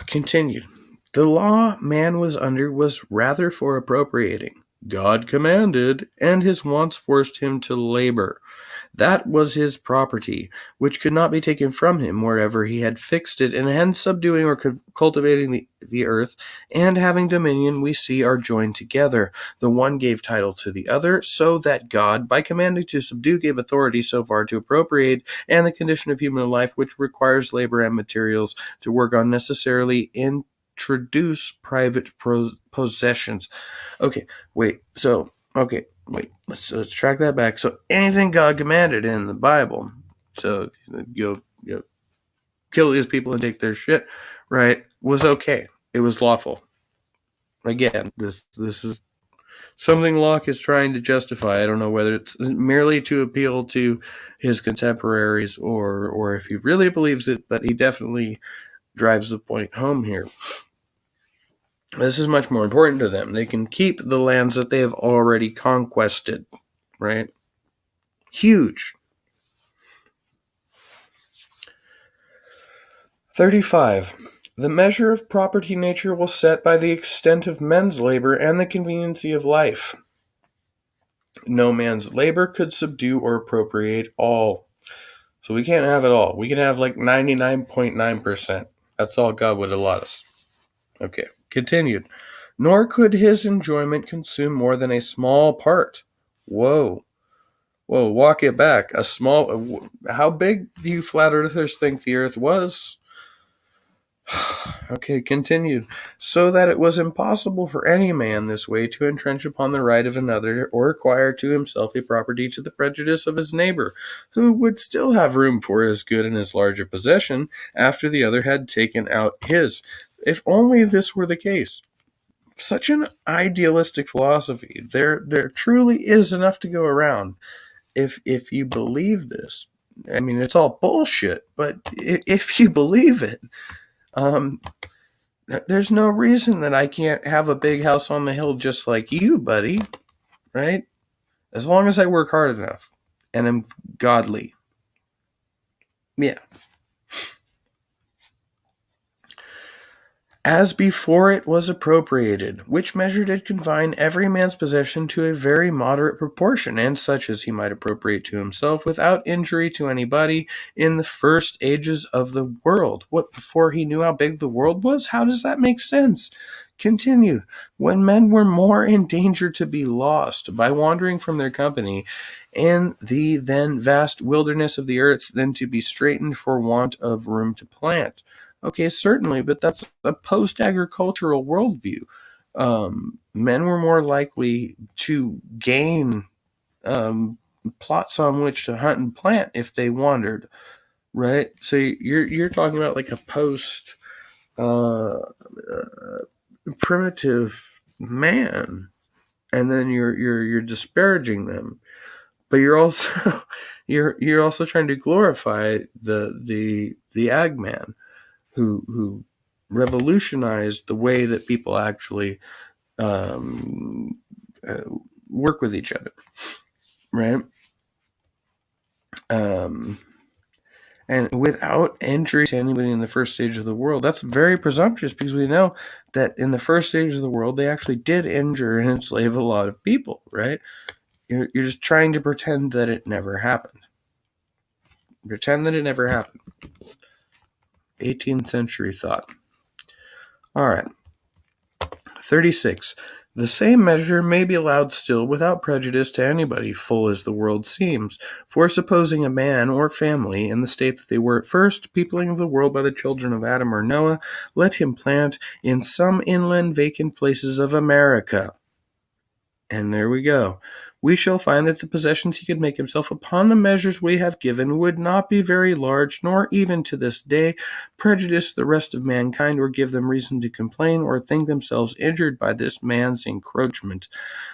Continued. The law man was under was rather for appropriating. God commanded, and his wants forced him to labor. That was his property, which could not be taken from him wherever he had fixed it, and hence subduing or cultivating the earth, and having dominion, we see, are joined together. The one gave title to the other, so that God, by commanding to subdue, gave authority so far to appropriate, and the condition of human life, which requires labor and materials to work on, necessarily introduce private possessions. Let's track that back. So anything God commanded in the Bible, so you kill these people and take their shit, right, was okay. It was lawful. Again, this is something Locke is trying to justify. I don't know whether it's merely to appeal to his contemporaries or if he really believes it, but he definitely drives the point home here. This is much more important to them. They can keep the lands that they have already conquested, right? Huge. 35. The measure of property nature will set by the extent of men's labor and the conveniency of life. No man's labor could subdue or appropriate all. So we can't have it all. We can have like 99.9%. That's all God would allot us. Okay, continued. Nor could his enjoyment consume more than a small part. Whoa, walk it back. How big do you flat earthers think the earth was? Okay, continued. So that it was impossible for any man this way to entrench upon the right of another or acquire to himself a property to the prejudice of his neighbor, who would still have room for his good and his larger possession after the other had taken out his. If only this were the case. such an idealistic philosophy. There truly is enough to go around. If you believe this, I mean, it's all bullshit, but if you believe it, um, there's no reason that I can't have a big house on the hill just like you, buddy, right? As long as I work hard enough and am godly. Yeah. As before it was appropriated, which measure did confine every man's possession to a very moderate proportion, and such as he might appropriate to himself without injury to anybody in the first ages of the world. What, before he knew how big the world was? How does that make sense? Continued, when men were more in danger to be lost by wandering from their company in the then vast wilderness of the earth than to be straitened for want of room to plant. Okay, certainly, but that's a post-agricultural worldview. Men were more likely to gain plots on which to hunt and plant if they wandered, right? So you're talking about like a post uh, primitive man, and then you're disparaging them, but you're also you're also trying to glorify the ag man who revolutionized the way that people actually um, uh, work with each other, right? Um, and without injury to anybody in the first stage of the world. That's very presumptuous because we know that in the first stage of the world, they actually did injure and enslave a lot of people, right? You're just trying to pretend that it never happened. Pretend that it never happened. 18th century thought. All right. 36. The same measure may be allowed still without prejudice to anybody, full as the world seems. For supposing a man or family, in the state that they were at first, peopling of the world by the children of Adam or Noah, let him plant in some inland vacant places of America. And there we go. We shall find that the possessions he could make himself upon the measures we have given would not be very large, nor even to this day prejudice the rest of mankind, or give them reason to complain, or think themselves injured by this man's encroachment.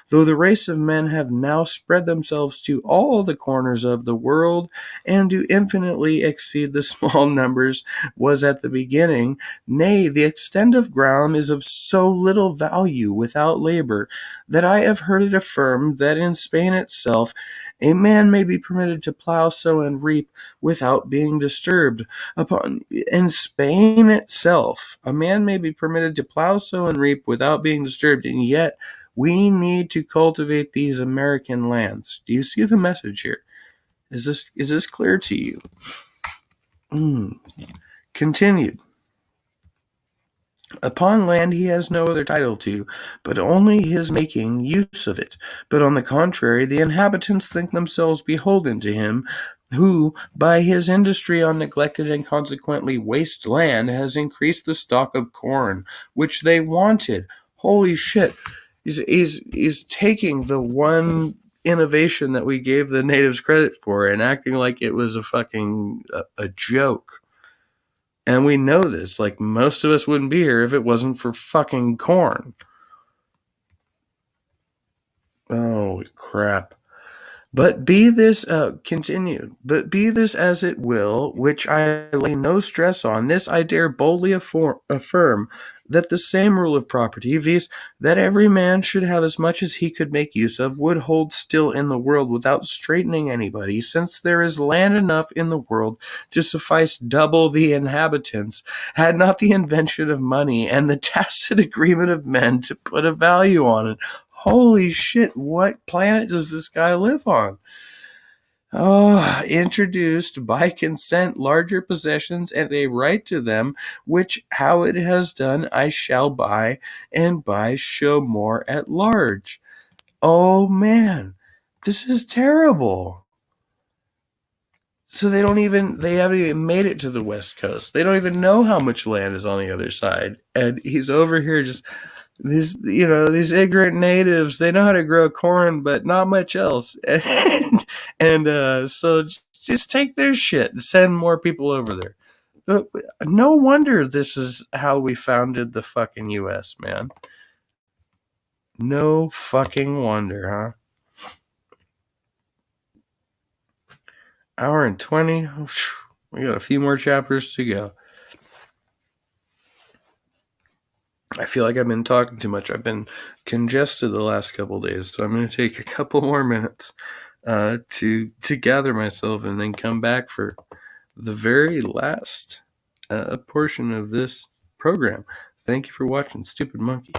Though the race of men have now spread themselves to all the corners of the world, and do infinitely exceed the small numbers was at the beginning, nay, the extent of ground is of so little value without labor, that I have heard it affirmed that in Spain itself a man may be permitted to plow, sow, and reap without being disturbed. In Spain itself, a man may be permitted to plow, sow, and reap without being disturbed, and yet we need to cultivate these American lands. Do you see the message here? Is this clear to you? Continued. Upon land he has no other title to, but only his making use of it. But on the contrary, the inhabitants think themselves beholden to him, who, by his industry on neglected and consequently waste land, has increased the stock of corn, which they wanted. Holy shit. He's taking the one innovation that we gave the natives credit for and acting like it was a joke. And we know this. Like, most of us wouldn't be here if it wasn't for fucking corn. Oh, crap. But be this continued. But be this as it will, which I lay no stress on, this I dare boldly affirm, that the same rule of property, viz., that every man should have as much as he could make use of, would hold still in the world without straitening anybody, since there is land enough in the world to suffice double the inhabitants, had not the invention of money and the tacit agreement of men to put a value on it. Holy shit, what planet does this guy live on? Oh, introduced by consent larger possessions and a right to them, which how it has done I shall by and by show more at large. Oh man, this is terrible. So they haven't even made it to the West Coast. They don't even know how much land is on the other side. And he's over here just these ignorant natives, they know how to grow corn, but not much else. So just take their shit and send more people over there. No wonder this is how we founded the fucking U.S., man. No fucking wonder, huh? Hour and 20? We got a few more chapters to go. I feel like I've been talking too much. I've been congested the last couple days, so I'm going to take a couple more minutes to gather myself and then come back for the very last portion of this program. Thank you for watching, Stupid Monkey.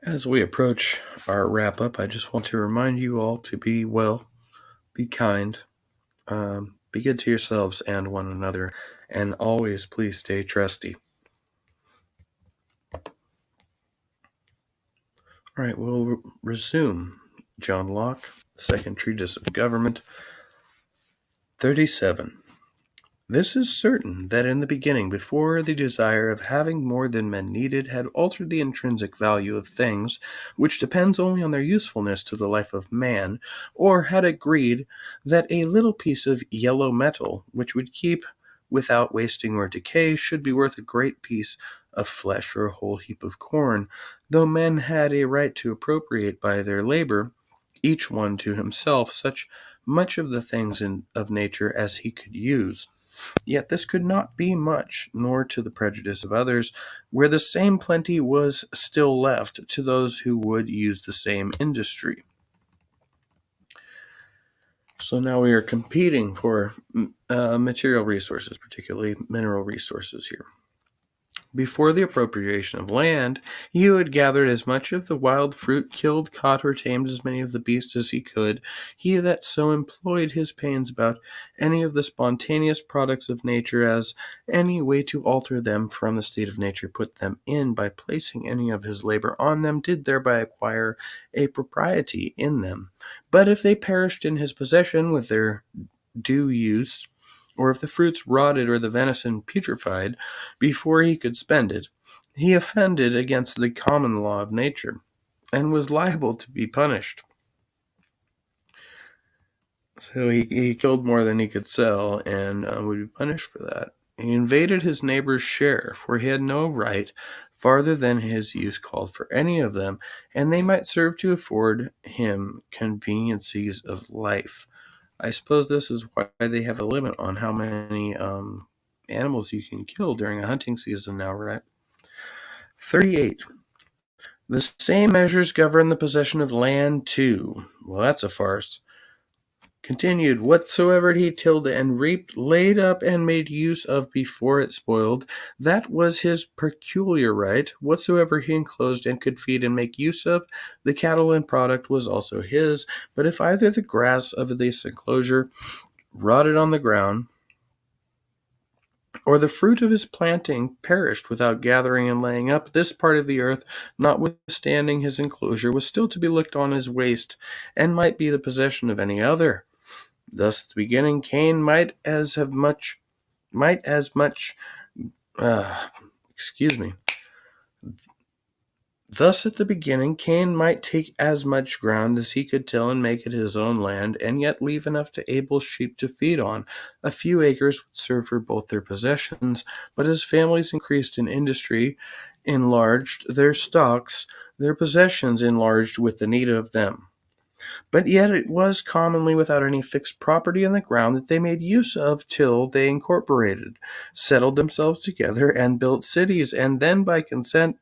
As we approach our wrap up, I just want to remind you all to be well, be kind, be good to yourselves and one another, and always please stay trusty. All right, we'll resume. John Locke, Second Treatise of Government, 37. This is certain, that in the beginning, before the desire of having more than men needed had altered the intrinsic value of things, which depends only on their usefulness to the life of man, or had agreed that a little piece of yellow metal, which would keep without wasting or decay, should be worth a great piece of flesh or a whole heap of corn, though men had a right to appropriate by their labor, each one to himself, such much of the things of nature as he could use. Yet this could not be much, nor to the prejudice of others, where the same plenty was still left to those who would use the same industry. So now we are competing for material resources, particularly mineral resources here. Before the appropriation of land, he who had gathered as much of the wild fruit, killed, caught, or tamed as many of the beasts as he could, he that so employed his pains about any of the spontaneous products of nature as any way to alter them from the state of nature put them in by placing any of his labor on them, did thereby acquire a propriety in them. But if they perished in his possession with their due use, or if the fruits rotted or the venison putrefied before he could spend it, he offended against the common law of nature, and was liable to be punished. So he killed more than he could sell, and would be punished for that. He invaded his neighbor's share, for he had no right farther than his use called for any of them, and they might serve to afford him conveniencies of life. I suppose this is why they have a limit on how many animals you can kill during a hunting season now, right? 38. The same measures govern the possession of land too. Well, that's a farce. Continued, whatsoever he tilled and reaped, laid up and made use of before it spoiled, that was his peculiar right. Whatsoever he enclosed and could feed and make use of, the cattle and product was also his. But if either the grass of this enclosure rotted on the ground, or the fruit of his planting perished without gathering and laying up, this part of the earth, notwithstanding his enclosure, was still to be looked on as waste, and might be the possession of any other. Thus, at the beginning, Cain Thus, at the beginning, Cain might take as much ground as he could till and make it his own land, and yet leave enough to Abel's sheep to feed on. A few acres would serve for both their possessions, but as families increased in industry, enlarged their stocks, their possessions enlarged with the need of them. But yet it was commonly without any fixed property in the ground that they made use of till they incorporated, settled themselves together, and built cities, and then by consent,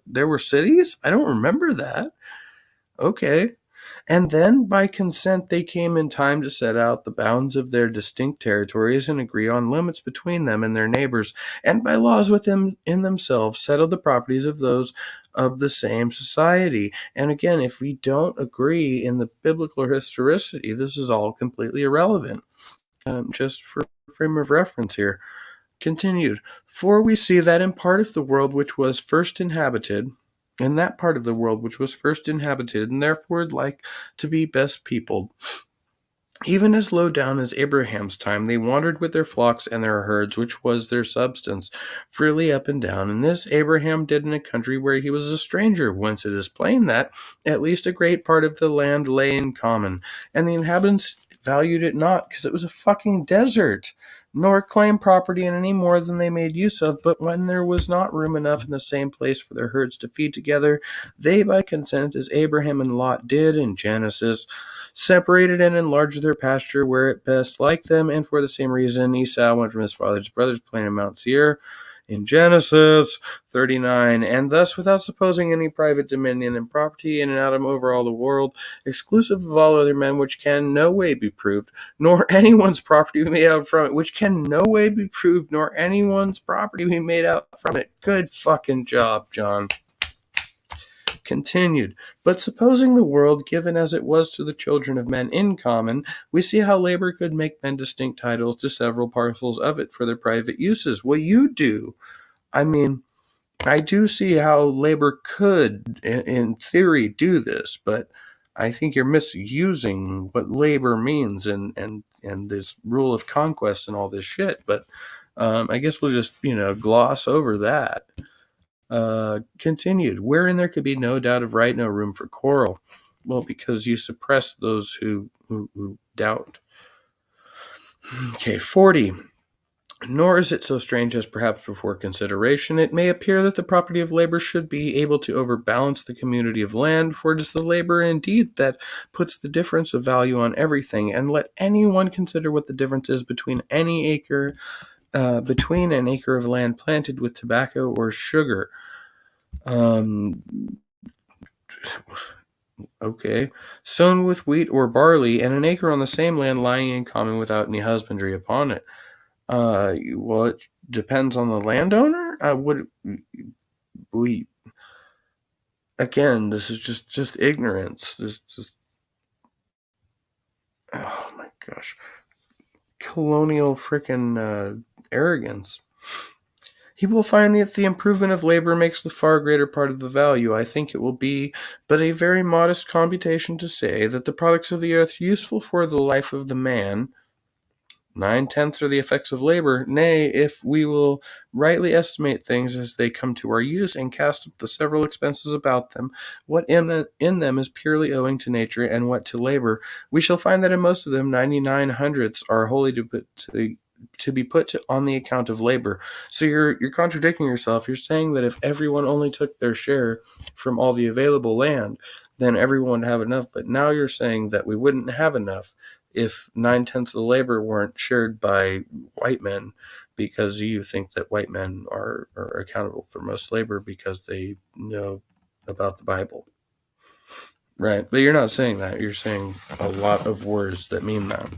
there were cities? I don't remember that. Okay. And then by consent they came in time to set out the bounds of their distinct territories and agree on limits between them and their neighbors, and by laws within in themselves settle the properties of those of the same society. And again, if we don't agree in the biblical historicity, this is all completely irrelevant. Just for frame of reference here. Continued. For we see that in part of the world which was first inhabited, in that part of the world which was first inhabited, and therefore like to be best peopled, even as low down as Abraham's time, they wandered with their flocks and their herds, which was their substance, freely up and down. And this Abraham did in a country where he was a stranger, whence it is plain that at least a great part of the land lay in common, and the inhabitants valued it not, because it was a fucking desert, nor claimed property in any more than they made use of. But when there was not room enough in the same place for their herds to feed together, they by consent, as Abraham and Lot did in Genesis, separated and enlarged their pasture where it best liked them, and for the same reason Esau went from his father's brother's plain of Mount Seir in Genesis 39, and thus without supposing any private dominion and property in Adam over all the world, exclusive of all other men, which can no way be proved, nor anyone's property be made out from it, which can no way be proved, nor anyone's property be made out from it. Good fucking job, John. Continued. But supposing the world given as it was to the children of men in common, we see how labor could make men distinct titles to several parcels of it for their private uses. Well, you do. I mean, I do see how labor could, in theory, do this, but I think you're misusing what labor means and this rule of conquest and all this shit. But I guess we'll just, gloss over that. Continued, wherein there could be no doubt of right, no room for quarrel. Well, because you suppress those who doubt. Okay, 40. Nor is it so strange as perhaps before consideration it may appear that the property of labor should be able to overbalance the community of land, for it is the labor indeed that puts the difference of value on everything, and let anyone consider what the difference is between an acre of land planted with tobacco or sugar. Okay, sown with wheat or barley, and an acre on the same land lying in common without any husbandry upon it. Well, it depends on the landowner. Again, this is just ignorance. This just, oh my gosh, colonial freaking arrogance. He will find that the improvement of labor makes the far greater part of the value. I think it will be but a very modest computation to say that the products of the earth useful for the life of the man, 9/10 are the effects of labor. Nay, if we will rightly estimate things as they come to our use, and cast up the several expenses about them, what in them is purely owing to nature, and what to labor, we shall find that in most of them 99 hundredths are wholly to be put on the account of labor. So you're contradicting yourself. You're saying that if everyone only took their share from all the available land, then everyone would have enough. But now you're saying that we wouldn't have enough if 9/10 of the labor weren't shared by white men because you think that white men are accountable for most labor because they know about the Bible. Right. But you're not saying that. You're saying a lot of words that mean that.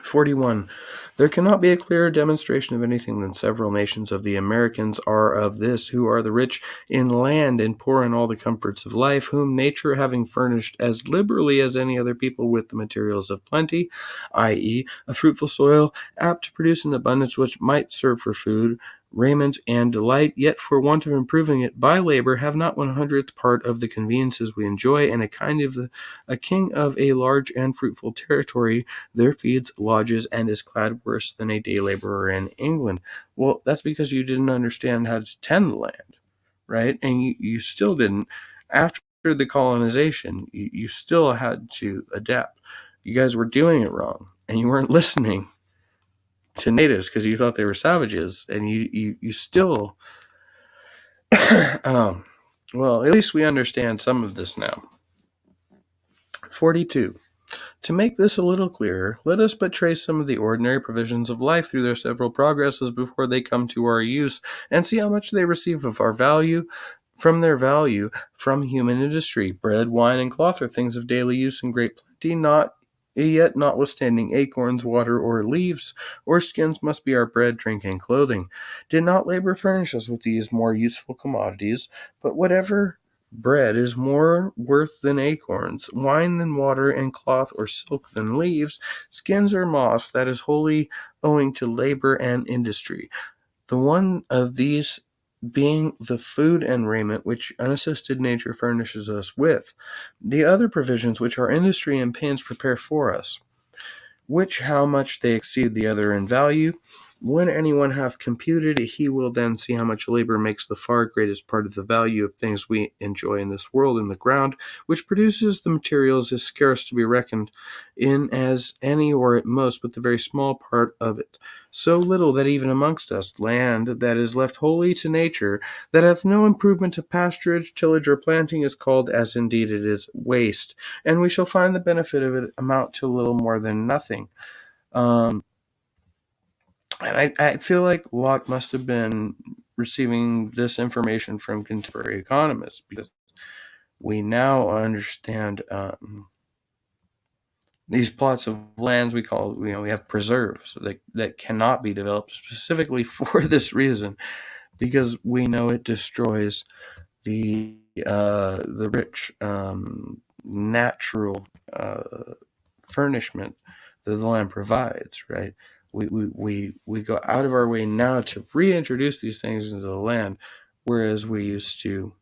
41. There cannot be a clearer demonstration of anything than several nations of the Americans are of this, who are the rich in land and poor in all the comforts of life, whom nature having furnished as liberally as any other people with the materials of plenty, i.e., a fruitful soil, apt to produce an abundance which might serve for food, raiment, and delight, yet for want of improving it by labor, have not 1/100th part of the conveniences we enjoy, and a king of a large and fruitful territory there feeds, lodges, and is clad worse than a day laborer in England. Well, that's because you didn't understand how to tend the land, right? And you still didn't. After the colonization, you still had to adapt. You guys were doing it wrong, and you weren't listening to natives because you thought they were savages, and you still well, at least we understand some of this now. 42. To make this a little clearer, let us but trace some of the ordinary provisions of life through their several progresses before they come to our use, and see how much they receive of our value from their value from human industry. Bread, wine, and cloth are things of daily use in great plenty, yet notwithstanding acorns, water, or leaves, or skins must be our bread, drink, and clothing. Did not labor furnish us with these more useful commodities? But whatever bread is more worth than acorns, wine than water, and cloth or silk than leaves, skins or moss, that is wholly owing to labor and industry. The one of these being the food and raiment which unassisted nature furnishes us with, the other provisions which our industry and pains prepare for us, which how much they exceed the other in value. When anyone hath computed it, he will then see how much labor makes the far greatest part of the value of things we enjoy in this world in the ground, which produces the materials is scarce to be reckoned in as any or at most but the very small part of it. So little that even amongst us land that is left wholly to nature, that hath no improvement of pasturage, tillage, or planting, is called, as indeed it is, waste, and we shall find the benefit of it amount to little more than nothing. And I feel like Locke must have been receiving this information from contemporary economists, because we now understand these plots of lands we have preserves that cannot be developed specifically for this reason, because we know it destroys the rich natural furnishment that the land provides, right? We go out of our way now to reintroduce these things into the land, whereas we used to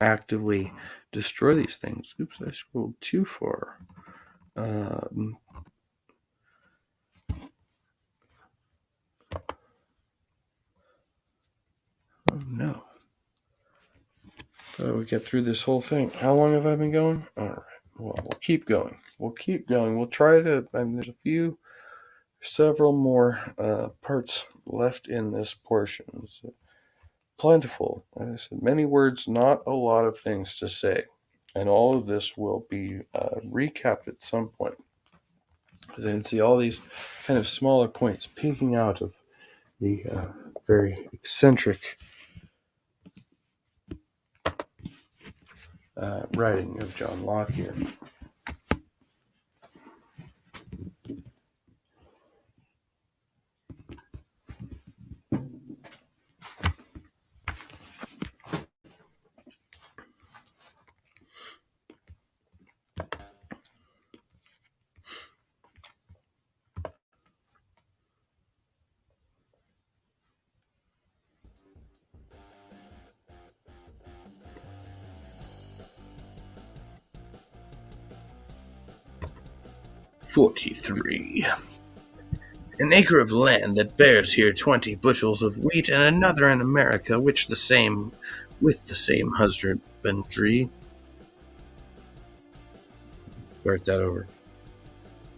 actively destroy these things. Oops, I scrolled too far. Oh no. Thought we'd get through this whole thing. How long have I been going? All right. Well, we'll keep going. We'll try to. There's several more parts left in this portion. It's plentiful. As I said, many words, not a lot of things to say. And all of this will be recapped at some point. As you can see, all these kind of smaller points peeking out of the very eccentric writing of John Locke here. "43. An acre of land that bears here 20 bushels of wheat, and another in America, with the same husbandry." Start that over.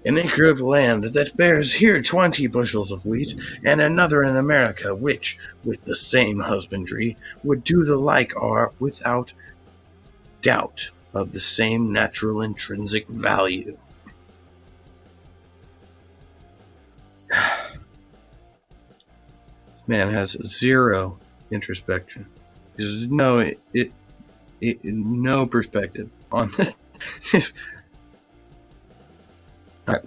"An acre of land that bears here 20 bushels of wheat, and another in America, which, with the same husbandry, would do the like, are, without doubt, of the same natural intrinsic value. This man has zero introspection. There's no perspective on this. Right.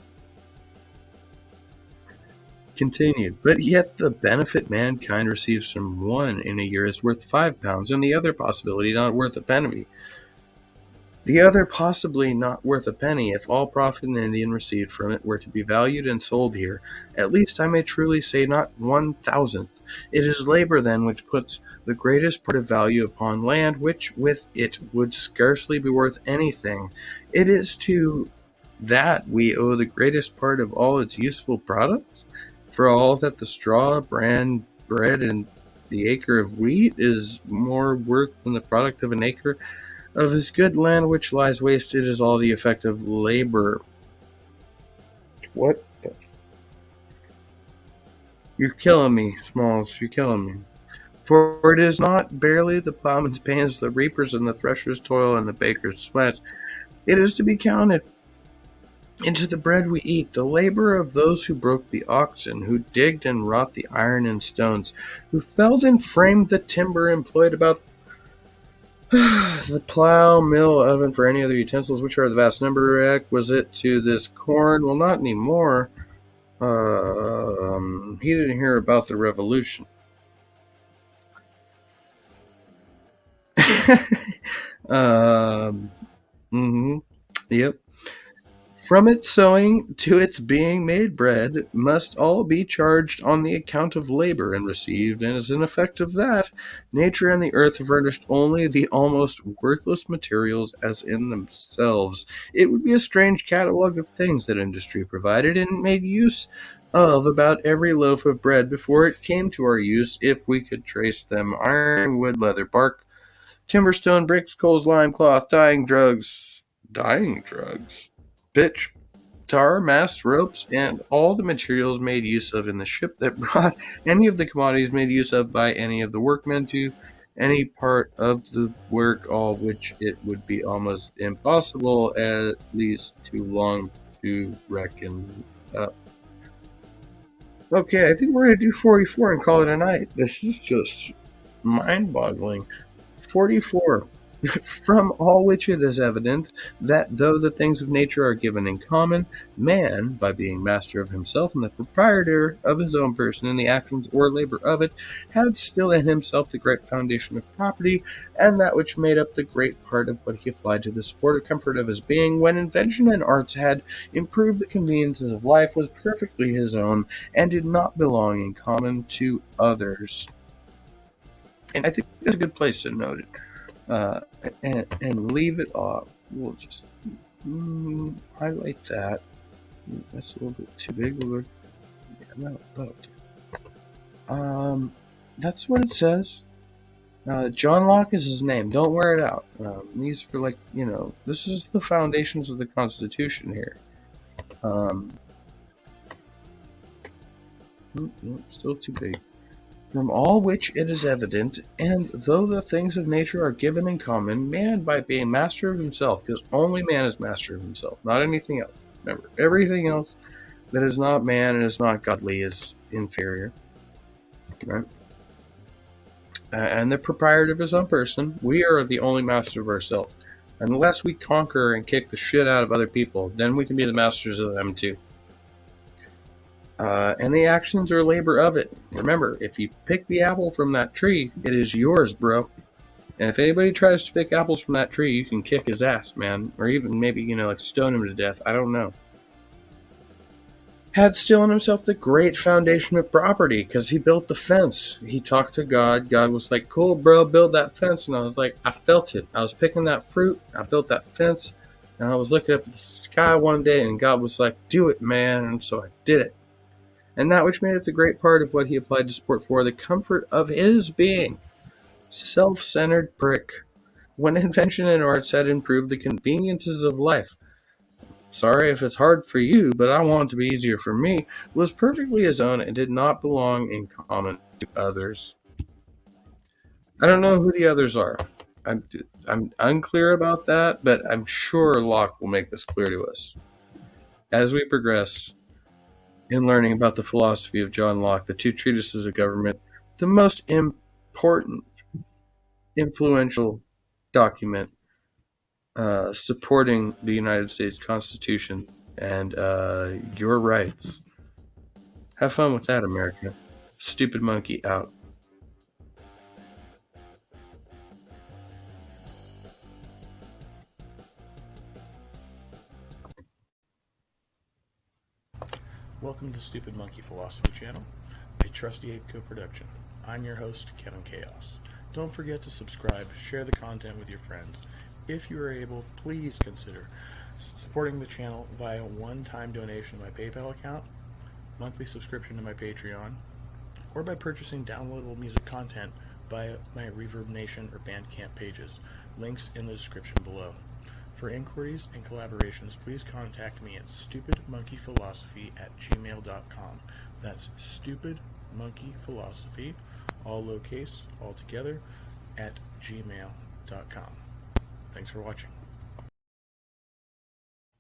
Continued. But yet the benefit mankind receives from one in a year is worth £5, and the other possibility not worth a penny. The other possibly not worth a penny if all profit an Indian received from it were to be valued and sold here. At least I may truly say not 1,000th. It is labor then which puts the greatest part of value upon land, which with it would scarcely be worth anything. It is to that we owe the greatest part of all its useful products. For all that the straw, bran, bread, and the acre of wheat is more worth than the product of an acre of his good land which lies wasted is all the effect of labor. What the? You're killing me, Smalls. You're killing me. For it is not barely the plowman's pains, the reaper's and the thresher's toil, and the baker's sweat. It is to be counted into the bread we eat, the labor of those who broke the oxen, who digged and wrought the iron and stones, who felled and framed the timber employed about the plow, mill, oven, for any other utensils, which are the vast number, requisite to this corn. Well, not anymore. He didn't hear about the revolution. Yep. From its sowing to its being made bread must all be charged on the account of labor and received, and as an effect of that, nature and the earth furnished only the almost worthless materials as in themselves. It would be a strange catalogue of things that industry provided and made use of about every loaf of bread before it came to our use, if we could trace them: iron, wood, leather, bark, timber, stone, bricks, coals, lime, cloth, dyeing drugs, pitch, tar, masts, ropes, and all the materials made use of in the ship that brought any of the commodities made use of by any of the workmen to any part of the work, all which it would be almost impossible, at least too long, to reckon up. Okay, I think we're going to do 44 and call it a night. This is just mind-boggling. 44. From all which it is evident that though the things of nature are given in common, man, by being master of himself and the proprietor of his own person in the actions or labor of it, had still in himself the great foundation of property, and that which made up the great part of what he applied to the support or comfort of his being, when invention and arts had improved the conveniences of life, was perfectly his own, and did not belong in common to others. And I think that's a good place to note it. And leave it off. We'll just highlight that. That's a little bit too big. That's what it says. John Locke is his name. Don't wear it out. These are this is the foundations of the Constitution here. Still too big. From all which it is evident, and though the things of nature are given in common, man, by being master of himself, because only man is master of himself, not anything else. Remember, everything else that is not man and is not godly is inferior. Right? And the proprietor of his own person, we are the only master of ourselves. Unless we conquer and kick the shit out of other people, then we can be the masters of them too. And the actions or labor of it. Remember, if you pick the apple from that tree, it is yours, bro. And if anybody tries to pick apples from that tree, you can kick his ass, man. Or even maybe, stone him to death. I don't know. Had still in himself the great foundation of property, because he built the fence. He talked to God. God was like, cool, bro, build that fence. And I was like, I felt it. I was picking that fruit. I built that fence. And I was looking up at the sky one day, and God was like, do it, man. And so I did it. And that which made it the great part of what he applied to support for the comfort of his being. Self-centered prick. When invention and arts had improved the conveniences of life. Sorry if it's hard for you, but I want it to be easier for me. Was perfectly his own and did not belong in common to others. I don't know who the others are. I'm I'm unclear about that, but I'm sure Locke will make this clear to us as we progress in learning about the philosophy of John Locke, the two treatises of government, the most important, influential document supporting the United States Constitution and your rights. Have fun with that, America. Stupid monkey out. Welcome to the Stupid Monkey Philosophy Channel, a Trusty Ape co-production. I'm your host, Kevin Chaos. Don't forget to subscribe, share the content with your friends. If you are able, please consider supporting the channel via one-time donation to my PayPal account, monthly subscription to my Patreon, or by purchasing downloadable music content via my Reverb Nation or Bandcamp pages. Links in the description below. For inquiries and collaborations, please contact me at stupidmonkeyphilosophy@gmail.com. That's stupidmonkeyphilosophy, all lowercase, all together, at gmail.com. Thanks for watching.